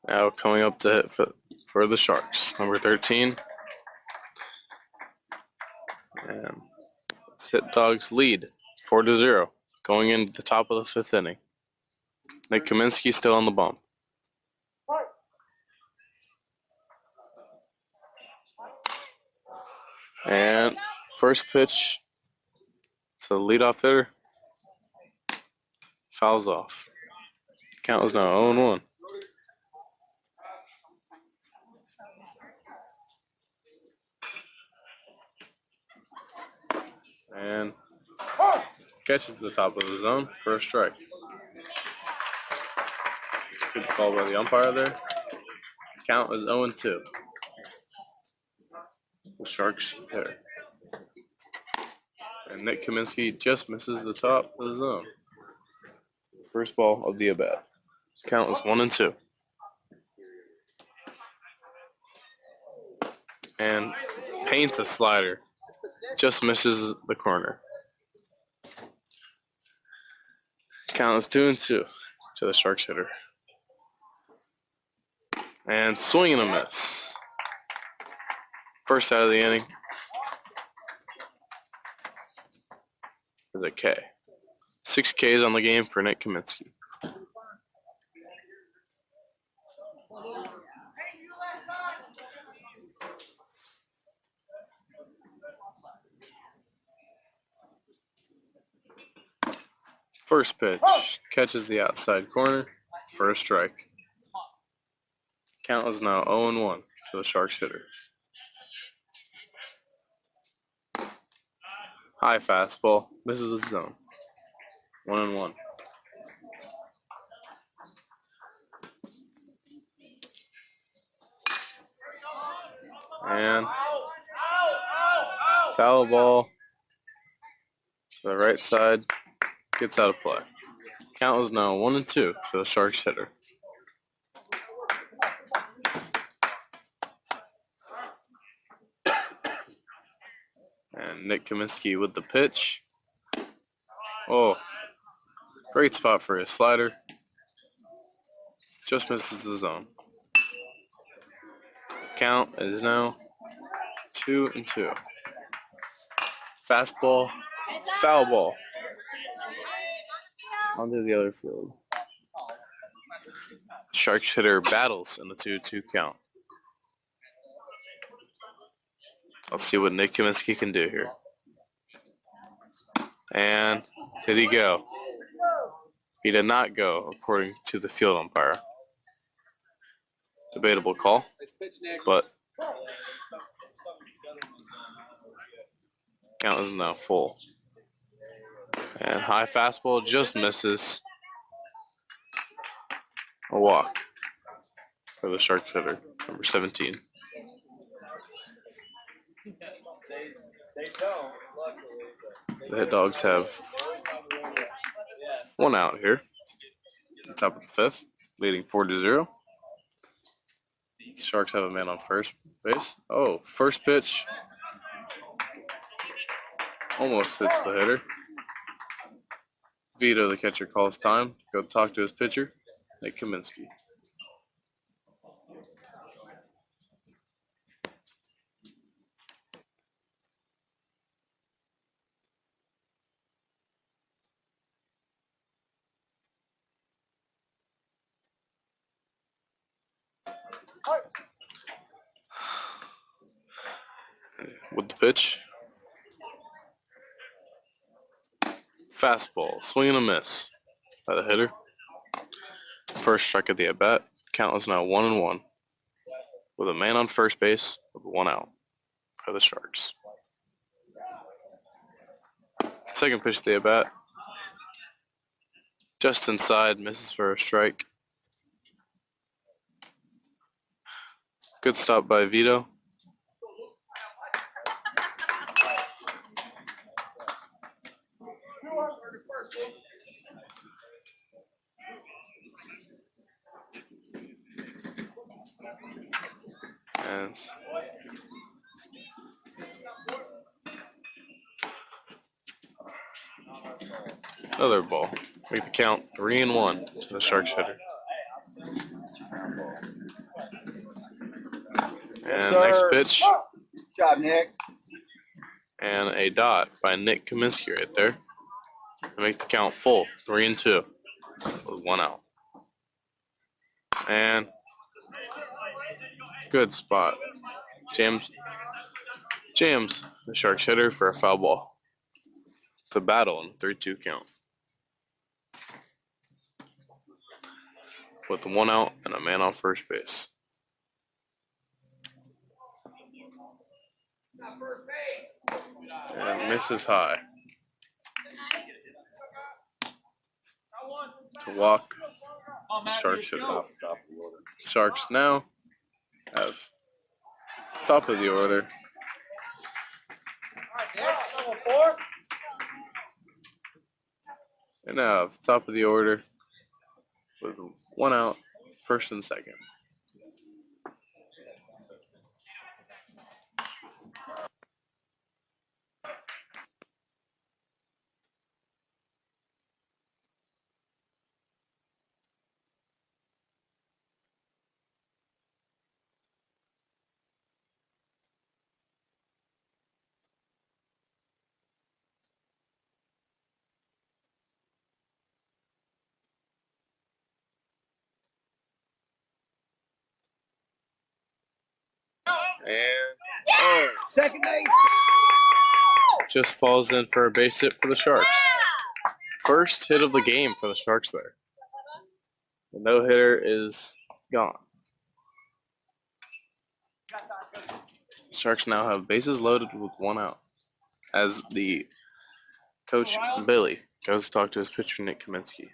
Now coming up to hit for the Sharks, number 13. And Hit Dogs lead 4-0 going into the top of the 5th inning. Nick Kaminsky still on the bump. And first pitch to the leadoff hitter. Fouls off. Count is now 0-1. And catches the top of the zone for a strike. Good call by the umpire there. Count is 0-2. The Sharks hitter. And Nick Kaminsky just misses the top of the zone. First ball of the at-bat. Count is 1-2. And paints a slider. Just misses the corner. Count is 2-2 to the Sharks hitter. And swing and a miss. First out of the inning is a K. 6 Ks on the game for Nick Kaminsky. First pitch catches the outside corner for a strike. Count is now 0-1 to the Sharks hitter. High fastball. Misses the zone. 1-1. And foul ball to the right side. Gets out of play. Count is now 1-2 to the Sharks hitter. And Nick Kaminsky with the pitch. Oh, great spot for his slider. Just misses the zone. Count is now 2-2. Fastball, foul ball. Onto the other field. Sharks hitter battles in the 2-2 count. Let's see what Nick Kaminsky can do here. And did he go? He did not go, according to the field umpire. Debatable call, but count is now full. And high fastball just misses. A walk for the Sharks hitter, number 17. The Hit Dogs have one out here. Top of the fifth, leading 4-0. Sharks have a man on first base. Oh, first pitch. Almost hits the hitter. Vito, the catcher, calls time. Go talk to his pitcher, Nick Kaminsky. With the pitch. Fastball, swing and a miss by the hitter. First strike at the at-bat. Count is now 1-1 with a man on first base with one out for the Sharks. Second pitch at the at-bat. Just inside, misses for a strike. Good stop by Vito. And another ball. Make the count 3-1 to the Sharks hitter. And next pitch. Good job, Nick. And a dot by Nick Kaminsky right there to make the count full, 3-2 with one out. And good spot. Jams the Sharks hitter for a foul ball. It's a battle in 3-2 count. With one out and a man on first base. And misses high. To walk. Sharks should have. Sharks now have top of the order. And now have top of the order with one out, first and second. And Second base. just falls in for a base hit for the Sharks. First hit of the game for the Sharks there. The no-hitter is gone. Sharks now have bases loaded with one out as the Coach Billy goes to talk to his pitcher, Nick Kaminsky.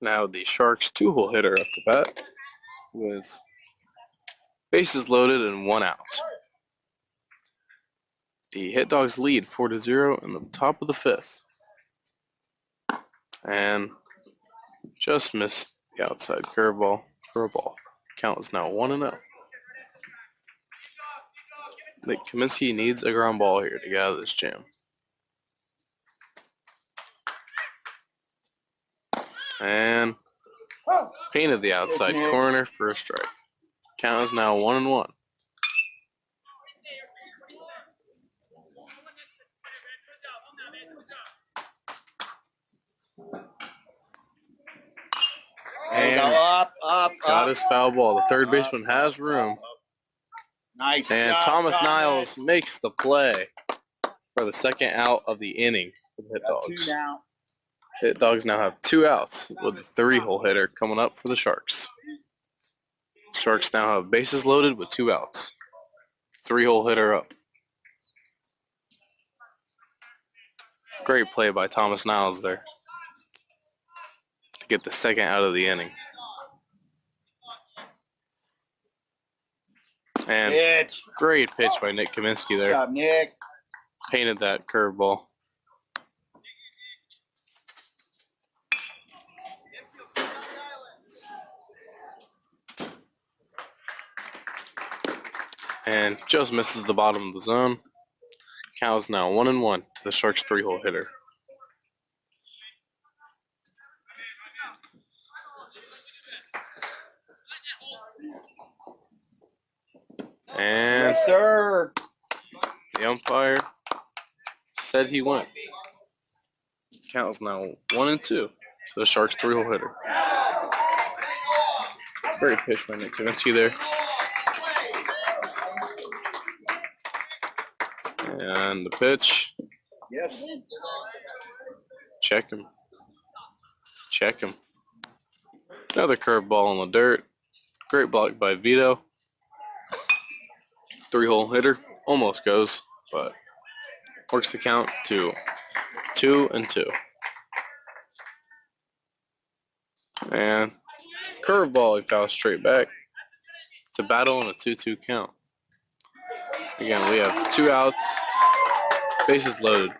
Now the Sharks 2-hole hitter up to bat with bases loaded and 1 out. The Hit Dogs lead 4-0 in the top of the 5th. And just missed the outside curveball for a ball. Count is now 1-0. Nick Kaminsky needs a ground ball here to get out of this jam. And painted the outside corner for a strike. Count is now 1-1. And got his foul ball. The third baseman has room. Nice And job, Thomas Niles makes the play for the second out of the inning for the Hit Got Dogs. 2 now. Hit Dogs now have 2 outs with the 3-hole hitter coming up for the Sharks. Sharks now have bases loaded with 2 outs. 3-hole hitter up. Great play by Thomas Niles there to get the second out of the inning. And Pitch. great pitch by Nick Kaminsky Good there. job, Nick. Painted that curveball. And just misses the bottom of the zone. Count is now 1-1 to the Sharks 3-hole hitter. And Yes, sir. the umpire said he went. Count is now 1-2 to the Sharks 3-hole hitter. Great pitch by Nick Kaminsky there. And the pitch. Yes. Check him. Check him. Another curveball in the dirt. Great block by Vito. 3-hole hitter. Almost goes, but works the count to 2-2. And curveball, he fouls straight back to battle in a 2-2 count. Again, we have 2 outs, bases loaded.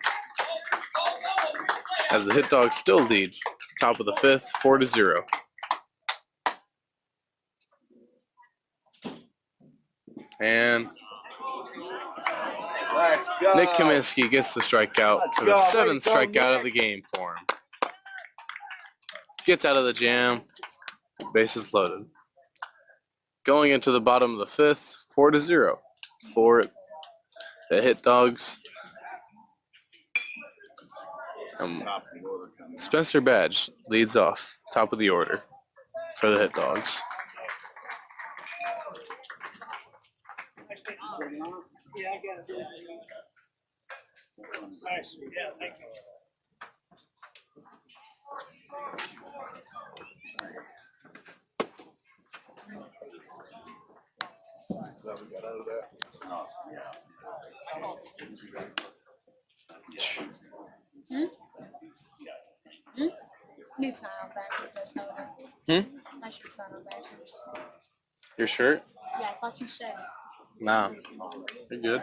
As the Hit Dogs still lead, top of the 5th, 4-0. And Let's go. Nick Kaminsky gets the strikeout for the 7th strikeout of the game for him. Gets out of the jam, bases loaded. Going into the bottom of the 5th, 4-0 for the Hit Dogs. Spencer Badge leads off, top of the order for the Hit Dogs. Yeah, I got it. Nice. Yeah, thank you. Glad we got out of that. New sign on backwards, I told her. I should sign on backwards. Your shirt? Yeah, I thought you said. Nah, you're good.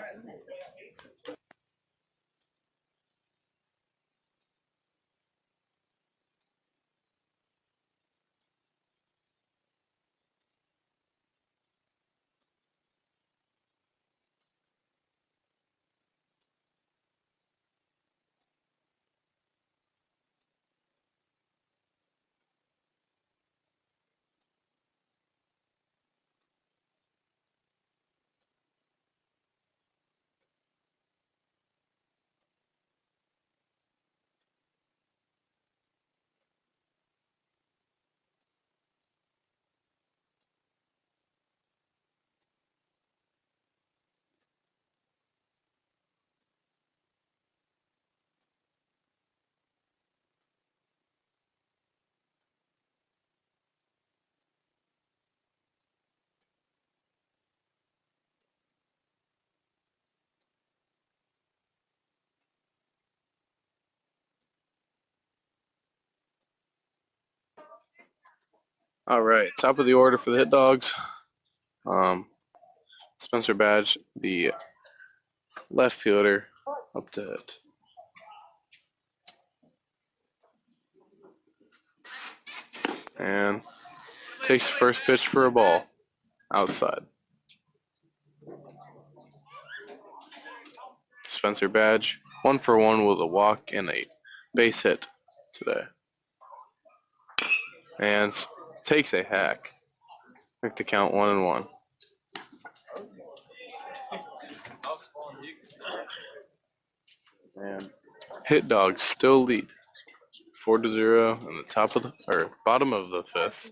All right, top of the order for the Hit Dogs. Spencer Badge, the left fielder, up to hit. And takes first pitch for a ball outside. Spencer Badge, 1 for 1 with a walk and a base hit today. And takes a hack. Make the count 1-1. And Hit Dogs still lead 4-0 in the top of the or bottom of the fifth.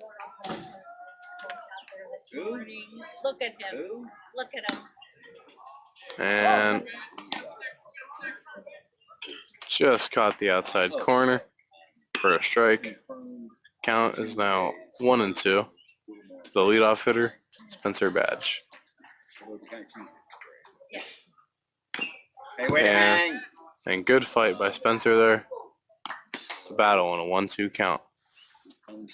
Look at him. Look at him. And just caught the outside corner for a strike. Count is now 1-2. The leadoff hitter, Spencer Badge. Hey, way to hang. And good fight by Spencer there. It's a battle on a 1-2 count. Did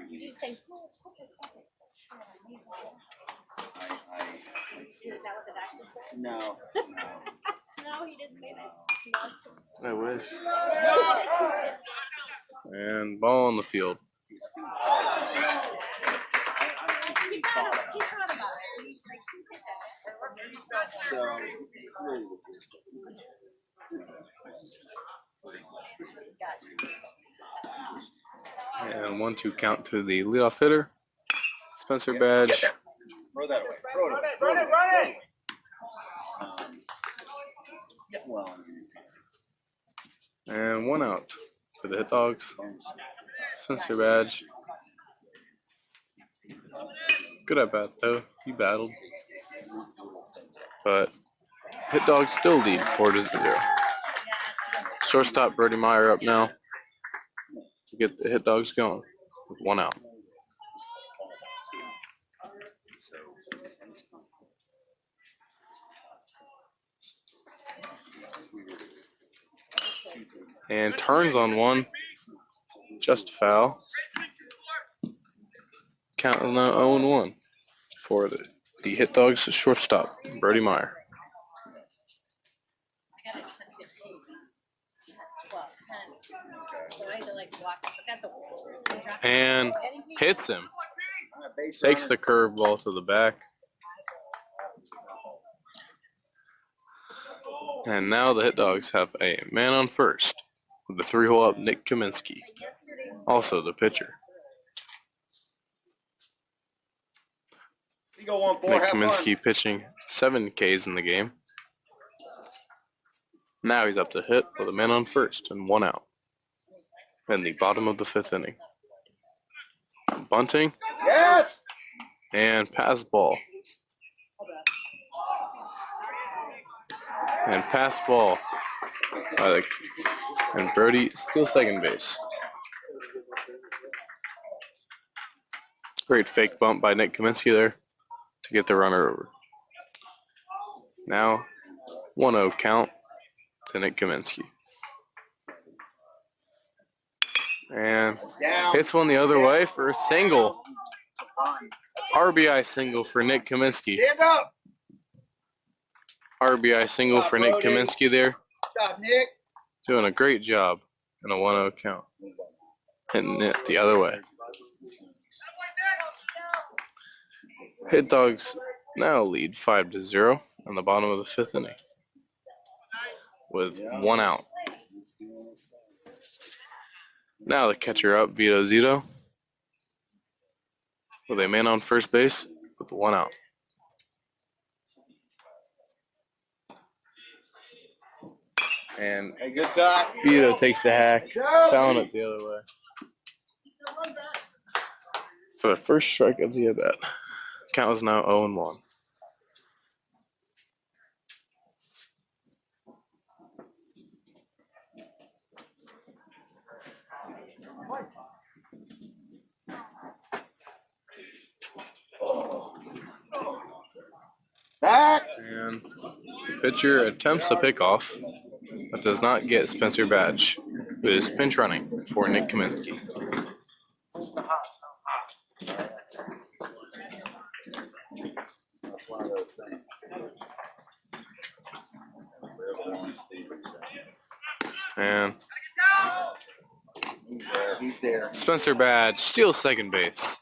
you say? Is that what the doctor said? No. No, he didn't say that. I wish. And ball on the field. He thought about it. He's like, who did that? So, And 1-2 count to the leadoff hitter, Spencer Badge. throw that away. Throw it away. Run it! Well, And 1 out for the Hit Dogs. Spencer Badge. Good at bat though. He battled. But Hit Dogs still lead 4-0. Shortstop Brody Meyer up now to get the Hit Dogs going with 1 out. And turns on one. Just foul. Count is now 0-1 for the Hit Dogs shortstop, Brody Meyer. I got it 10:15. Well, 10. So I had to like walk. I got the And hits him. Takes the curveball to the back. And now the Hit Dogs have a man on first with the 3-hole up Nick Kaminsky, also the pitcher. you go 1-4. Nick Have fun. Kaminsky pitching 7 Ks in the game. Now he's up to hit with a man on first and 1 out in the bottom of the 5th inning. Bunting Yes. and pass ball. And pass ball and Brody still second base. Great fake bump by Nick Kaminsky there to get the runner over. Now 1-0 count to Nick Kaminsky. And Down. hits one the other way for a single. RBI single for Nick Kaminsky. Stand up. RBI single for Nick Kaminsky there. Stop, Nick. Doing a great job in a 1-0 count. Hitting it the other way. Hit Dogs now lead 5-0 in the bottom of the 5th inning with 1 out. Now the catcher up, Vito Zito, with a man on first base with 1 out. And Hey, good thought. Vito takes the hack, fouling it the other way. For the first strike of the at-bat. Count is now 0-1. Back. And pitcher attempts a pickoff, but does not get Spencer Badge, who is pinch running for Nick Kaminsky. And He's there. Spencer Badge steals second base.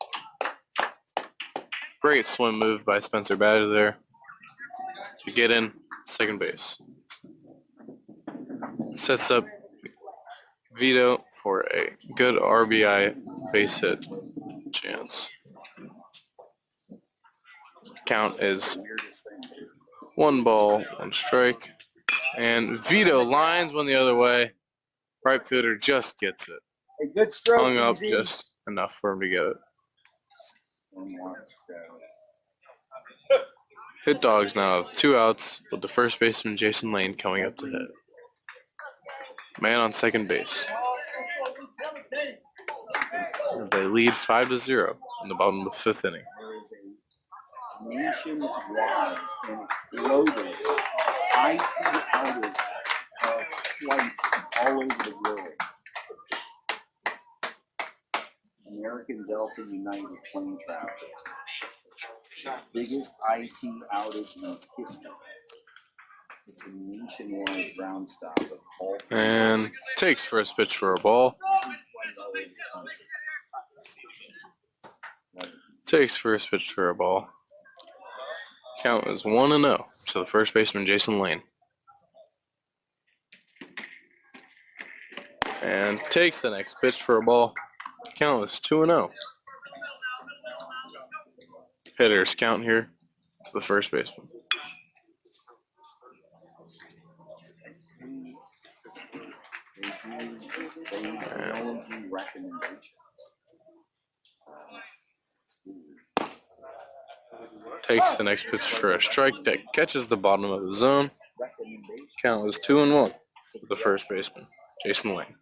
Great swim move by Spencer Badge there to get in second base. Sets up Vito for a good RBI base hit chance. Count is 1 ball and strike. And Vito lines one the other way. Right fielder just gets it. A good stroke. Hung up Easy. just enough for him to get it. Hit Dogs now have 2 outs with the first baseman Jason Lane coming up to hit. Man on second base. They lead 5-0 in the bottom of the 5th inning. There is a nationwide and exploding IT outage of flights all over the globe. American Delta United plane traffic. Biggest IT outage in history. It's a nationwide ground stop of all. And takes first pitch for a ball. Takes first pitch for a ball. Count is 1-0 to the first baseman Jason Lane. And takes the next pitch for a ball. Count is 2-0. Hitters count here to the first baseman. Takes the next pitch for a strike that catches the bottom of the zone. Count is 2-1 for the first baseman, Jason Lane.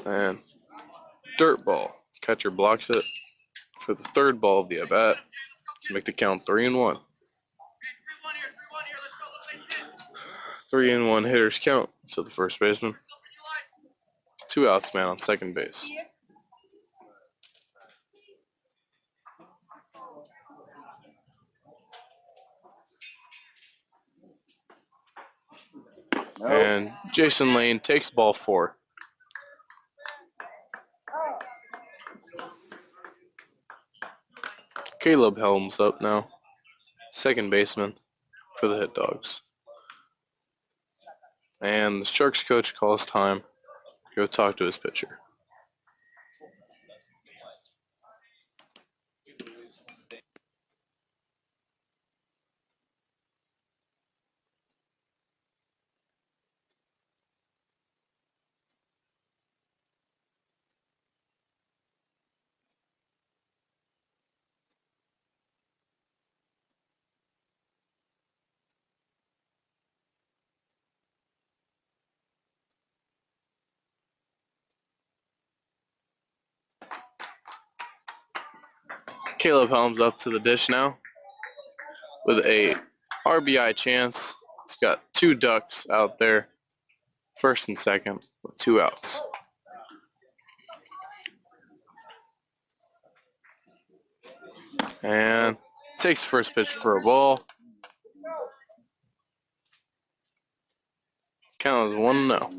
And dirt ball. Catcher blocks it for the third ball of the at-bat to make the count 3-1. 3-1 hitters count to the first baseman. 2 outs, man on second base. And Jason Lane takes ball 4. Caleb Helms up now. Second baseman for the Hit Dogs. And the Sharks coach calls time to go talk to his pitcher. Caleb Helms up to the dish now with a RBI chance. He's got 2 ducks out there, first and second, with 2 outs. And takes first pitch for a ball. Count is 1-0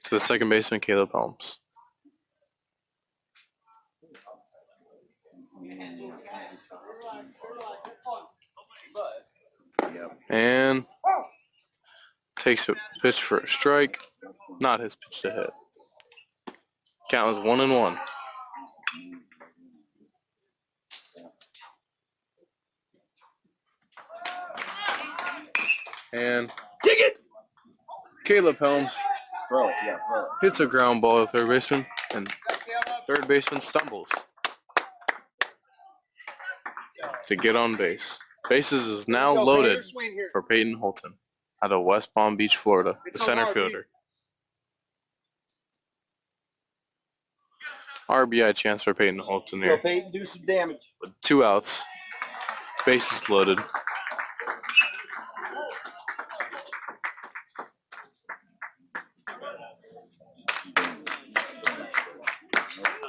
to the second baseman, Caleb Helms. And takes a pitch for a strike. Not his pitch to hit. Count is 1-1. And dig it! Caleb Helms Throw it, yeah, throw it. hits a ground ball to third baseman, and third baseman stumbles to get on base. Bases is now loaded for Peyton Holton out of West Palm Beach, Florida, the center fielder. RBI chance for Peyton Holton Go, here Peyton, do some damage. with 2 outs. Bases loaded.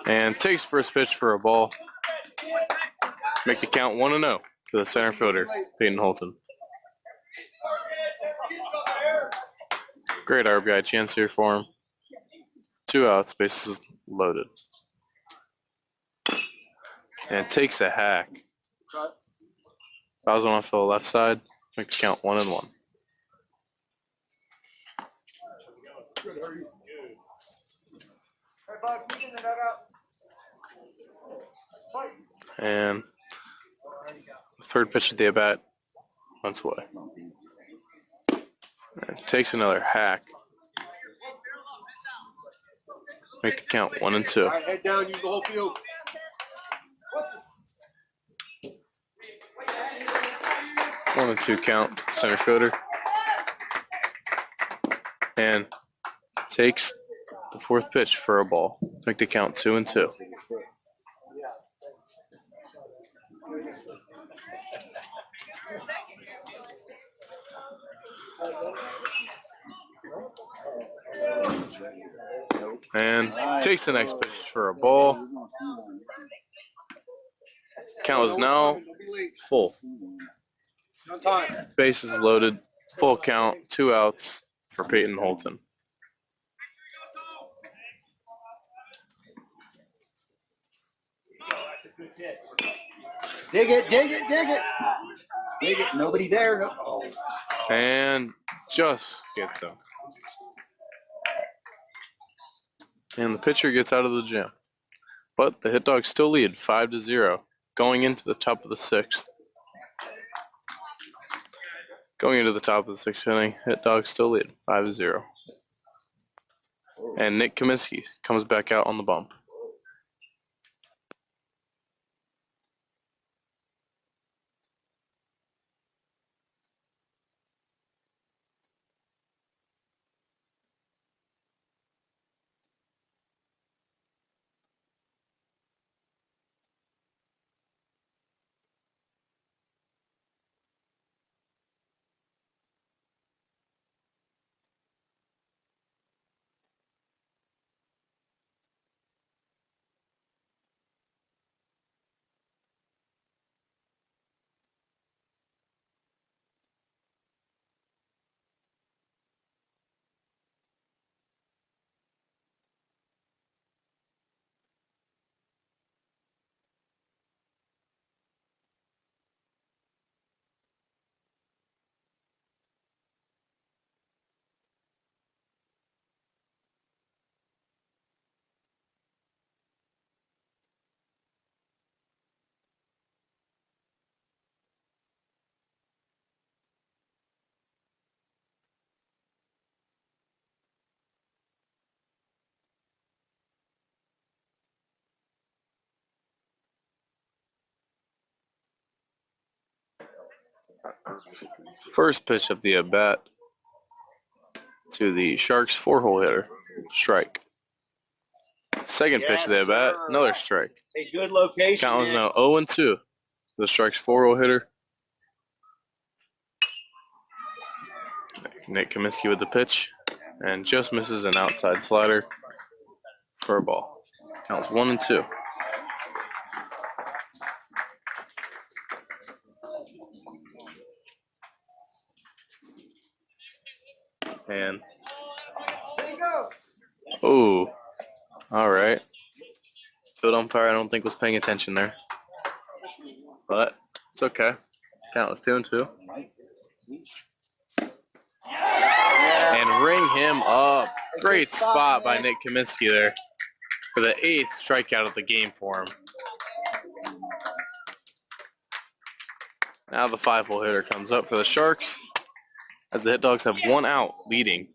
And takes first pitch for a ball. Make the count 1-0 to the center fielder, Peyton Holton. Great RBI chance here for him. 2 outs, bases loaded. And takes a hack. Fouls on the left side. Make the count 1-1. And the third pitch of the at bat once away. And takes another hack. Make the count 1-2. All right, head down, use the whole field. 1-2 count, center fielder. And takes the fourth pitch for a ball. Make the count 2-2. And takes the next pitch for a ball. Count is now full. On time. Bases loaded. Full count. 2 outs for Peyton Holton. Dig it, dig it, dig it. Dig it. Nobody there. No. Oh. And just gets him. And the pitcher gets out of the gym. But the Hit Dogs still lead 5-0 going into the top of the 6th. Going into the top of the 6th inning, Hit Dogs still lead 5-0. And Nick Kaminsky comes back out on the bump. First pitch of the at bat to the Sharks 4-hole hitter, strike. Second pitch of the at bat, another strike. A good location. Count is now 0-2. The Sharks 4-hole hitter. Nick Kaminsky with the pitch and just misses an outside slider for a ball. Counts 1-2. And oh, all right. Field umpire, I don't think was paying attention there, but it's okay. Count was 2-2. And ring him up. Great spot by Nick Kaminsky there for the 8th strikeout of the game for him. Now the 5-hole hitter comes up for the Sharks, as the Hit Dogs have 1 out, leading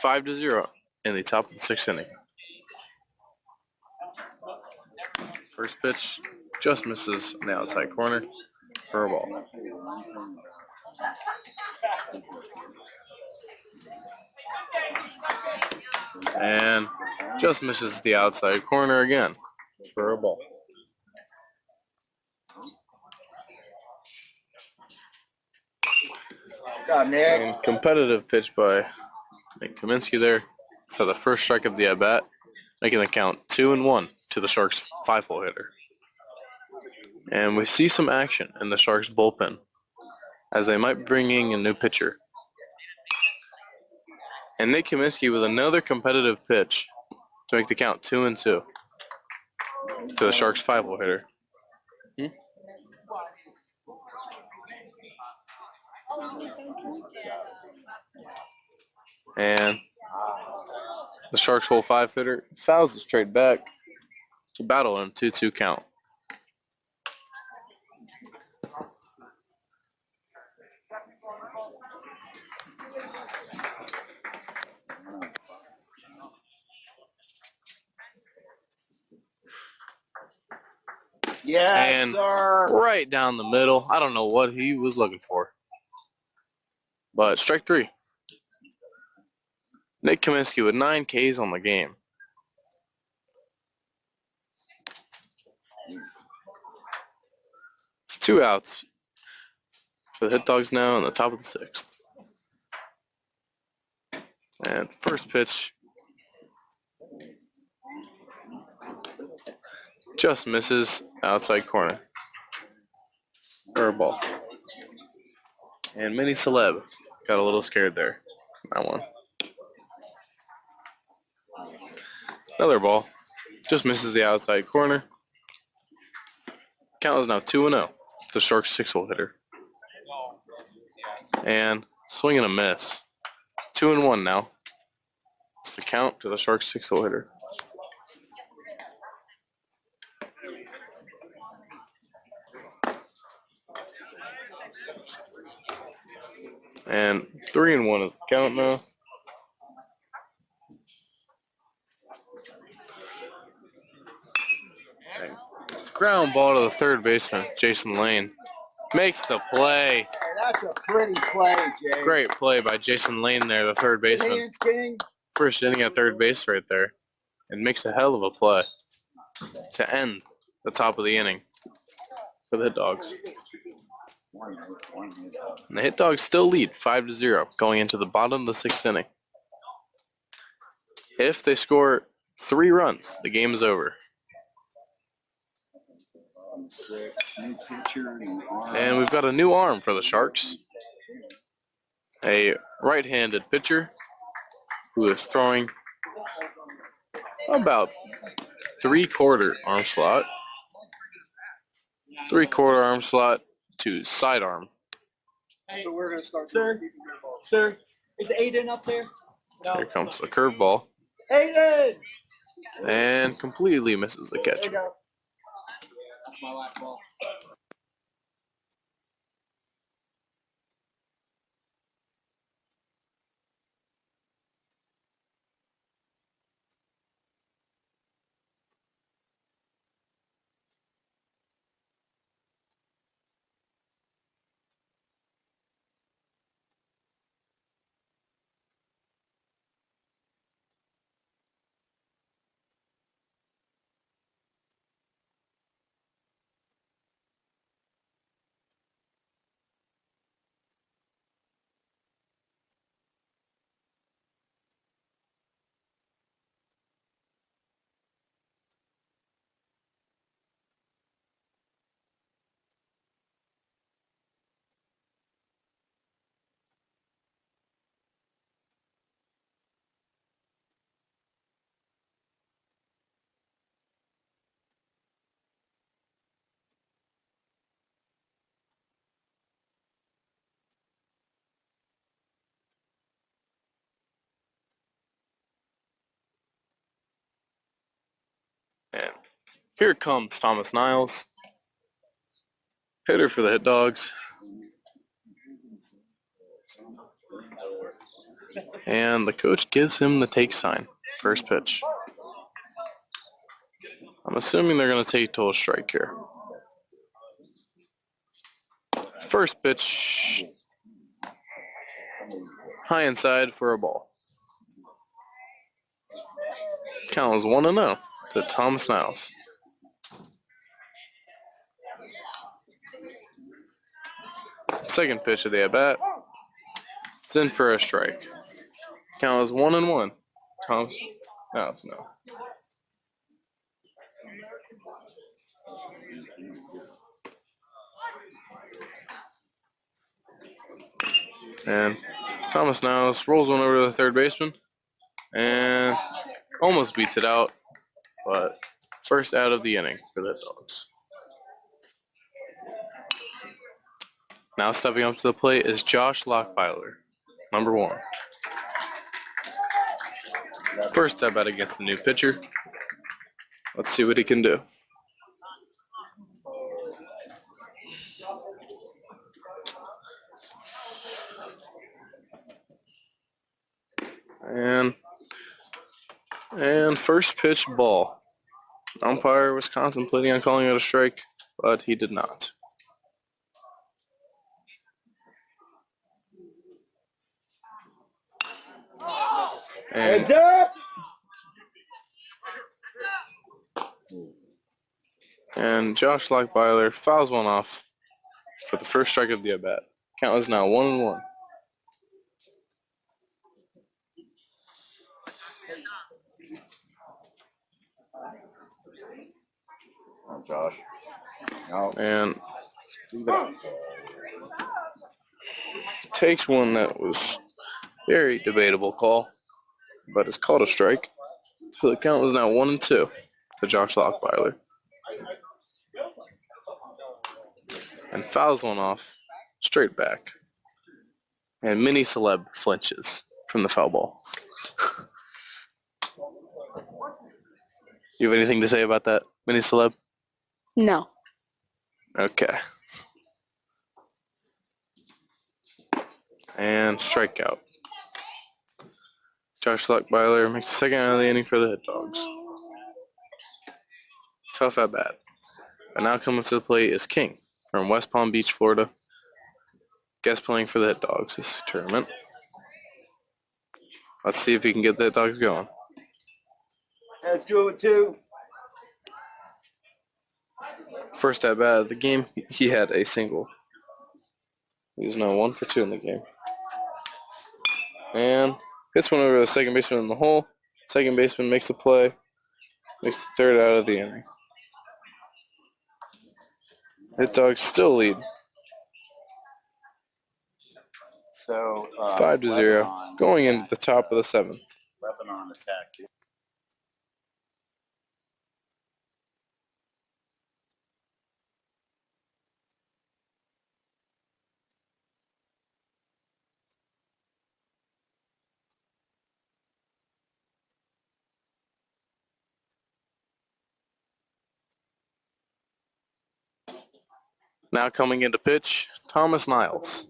5-0 in the top of the 6th inning. First pitch just misses on the outside corner for a ball. And just misses the outside corner again for a ball. And competitive pitch by Nick Kaminsky there for the first strike of the at bat, making the count 2-1 to the Sharks 5-hole hitter. And we see some action in the Sharks bullpen as they might be bringing a new pitcher. And Nick Kaminsky with another competitive pitch to make the count 2-2 to the Sharks 5-hole hitter. And the Sharks hole 5 hitter fouls it straight back to battle in a 2-2 count. Yes, And sir. right down the middle. I don't know what he was looking for. But strike 3. Nick Kaminsky with 9 Ks on the game. Two outs for the Hit Dogs now in the top of the 6th. And first pitch just misses outside corner. Ball. And Mini Celeb got a little scared there. That one. Another ball. Just misses the outside corner. Count is now 2-0. The Sharks 6-hole hitter. And swing and a miss. 2-1 now. It's the count to the Sharks 6-hole hitter. And 3-1 is the count now. Ground ball to the third baseman, Jason Lane. Makes the play. Hey, that's a pretty play, Jay. Great play by Jason Lane there, the third baseman. Hands, King. First inning at third base right there. And makes a hell of a play to end the top of the inning for the Hit Dogs. And the Hit Dogs still lead 5-0 going into the bottom of the 6th inning. If they score 3 runs, the game is over. New pitcher, new arm. And we've got a new arm for the Sharks. A right-handed pitcher who is throwing about 3/4 arm slot. 3/4 arm slot to sidearm. So we're gonna start. Sir, is Aiden up there? No. Here comes the curveball. Aiden! And completely misses the There you catcher. go. That's my last ball. And here comes Thomas Niles, hitter for the Hit Dogs. And the coach gives him the take sign. First pitch. I'm assuming they're going to take total strike here. First pitch. High inside for a ball. Count was 1-0 to Thomas Niles. Second pitch of the at-bat. It's in for a strike. Count was 1-1. Thomas Niles, no. And Thomas Niles rolls one over to the third baseman and almost beats it out, but first out of the inning for the Dogs. Now stepping up to the plate is Josh Lockbeiler, number 1. First at bat against the new pitcher. Let's see what he can do. And first pitch ball. Umpire was contemplating on calling it a strike, but he did not. And Heads up! And Josh Lockbeiler fouls one off for the first strike of the at-bat. Count is now 1-1. Oh, Josh. No. And takes one that was very debatable call, but it's called a strike. So the count is now 1-2 to Josh Lockbeiler. And fouls one off straight back. And Mini Celeb flinches from the foul ball. You have anything to say about that, Mini Celeb? No. Okay. And strikeout. Josh Lockbeiler makes the second out of the inning for the Hit Dogs. Tough at bat. But now coming to the plate is King from West Palm Beach, Florida. Guest playing for the Hit Dogs this tournament. Let's see if he can get the Hit Dogs going. Let's do it with 2. First at bat of the game, he had a single. He's now 1 for 2 in the game. And hits one over the second baseman in the hole. Second baseman makes the play. Makes the third out of the inning. Hit Dogs still lead. So 5-0, Lebanon going into the top of the 7th. Lebanon attacked. Now coming into pitch, Thomas Niles.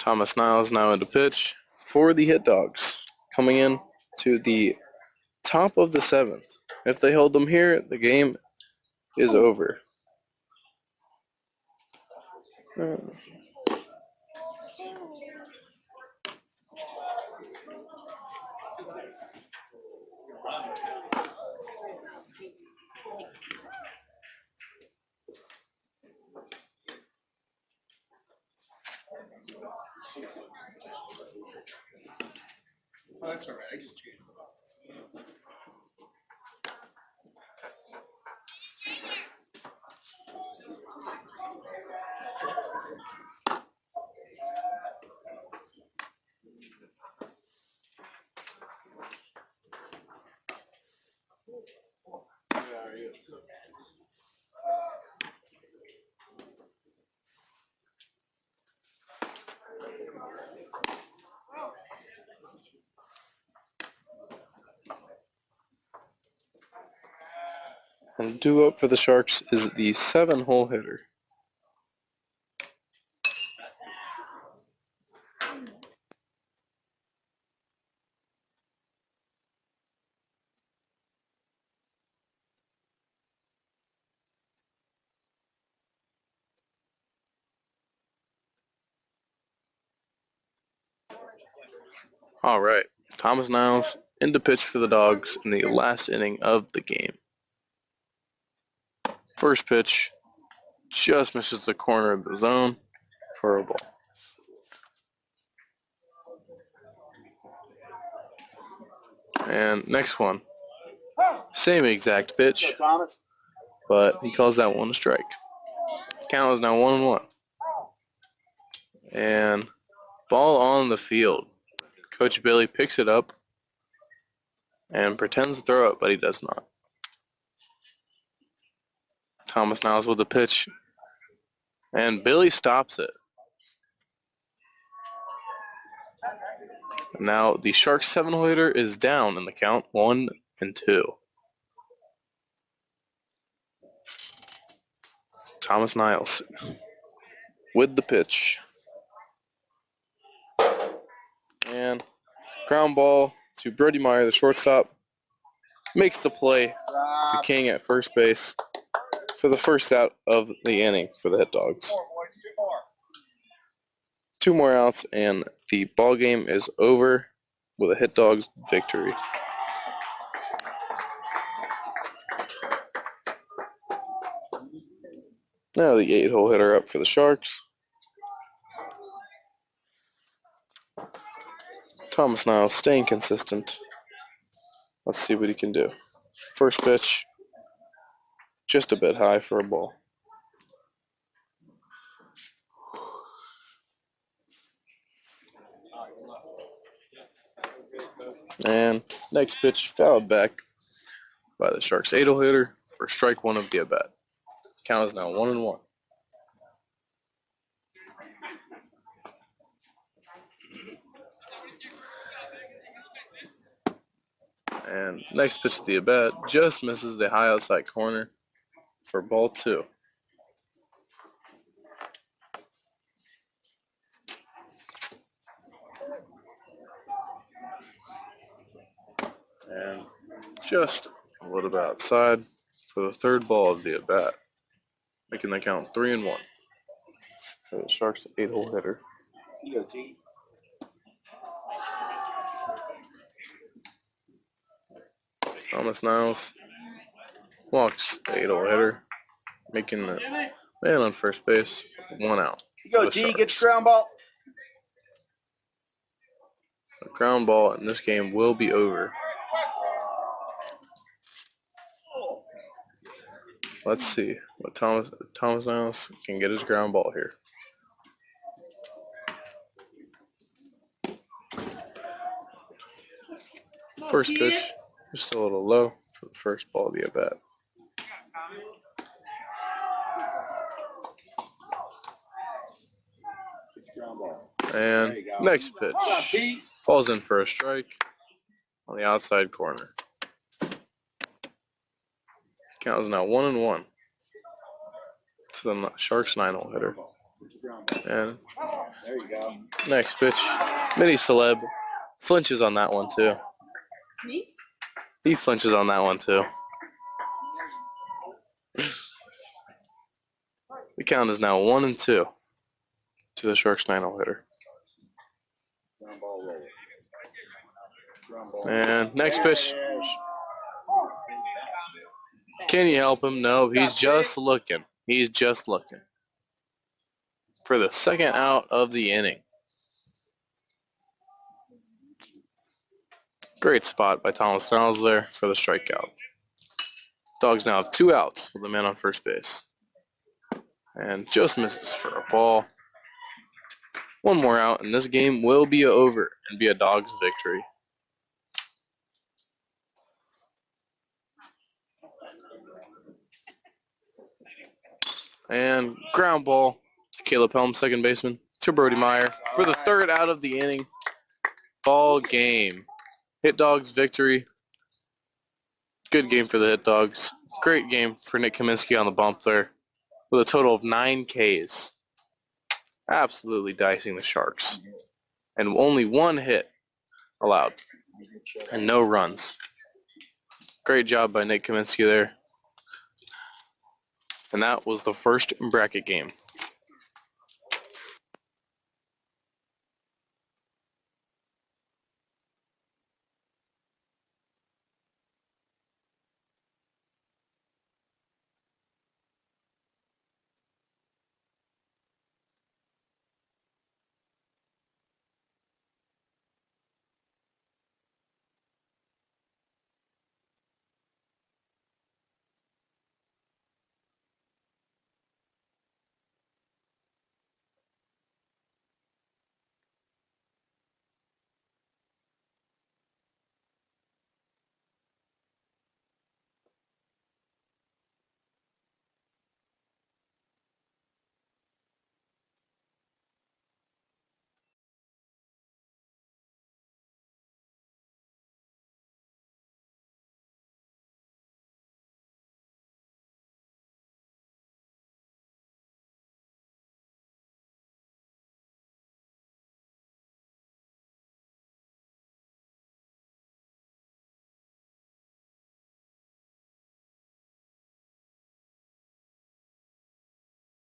Thomas Niles now into pitch for the Hit Dogs. Coming in to the top of the 7th. If they hold them here, the game is over. Oh, that's all right. I just changed the box. And due up for the Sharks is the 7-hole hitter. All right, Thomas Niles into pitch for the Dogs in the last inning of the game. First pitch just misses the corner of the zone for a ball. And next one, same exact pitch, Thomas. but he calls that one a strike. Count is now 1-1. And ball on the field. Coach Billy picks it up and pretends to throw it, but he does not. Thomas Niles with the pitch. And Billy stops it. Now the Sharks 7-hole hitter is down in the count, 1-2. Thomas Niles with the pitch. And ground ball to Brody Meyer, the shortstop. Makes the play to King at first base for the first out of the inning for the Hit Dogs. 2 more outs and the ball game is over with a Hit Dogs victory. Now the 8-hole hitter up for the Sharks. Thomas Niles staying consistent. Let's see what he can do. First pitch, just a bit high for a ball. And next pitch fouled back by the Sharks 8-hole hitter for strike 1 of the at-bat. Count is now 1-1. And next pitch to the at-bat just misses the high outside corner for ball 2. And just a little bit outside for the third ball of the at-bat, making the count 3-1 for the Sharks 8-hole hitter. You go, T. Thomas Niles walks the 8-hole hitter, making the man on first base 1 out. You go, The T. Sharks. Get your ground ball. The ground ball in this game will be over. Let's see what Thomas Niles can get his ground ball here. First pitch, just a little low for the first ball of the at-bat. And next pitch falls in for a strike on the outside corner. Count is now 1-1 to the Sharks 9-hole hitter. And There you go. next pitch, Mini Celeb flinches on that one too. Me? He flinches on that one too. The count is now 1-2 to the Sharks 9-hole hitter. And next pitch. Can you help him? No, he's just looking. He's just looking. For the second out of the inning. Great spot by Thomas Niles there for the strikeout. Dogs now have 2 outs with the man on first base. And just misses for a ball. 1 more out, and this game will be over and be a Dogs victory. And ground ball to Caleb Helm, second baseman, to Brody Meyer for the third out of the inning. Ball game. Hit Dogs victory. Good game for the Hit Dogs. Great game for Nick Kaminsky on the bump there with a total of 9 Ks. Absolutely dicing the Sharks. And only 1 hit allowed and no runs. Great job by Nick Kaminsky there. And that was the first bracket game.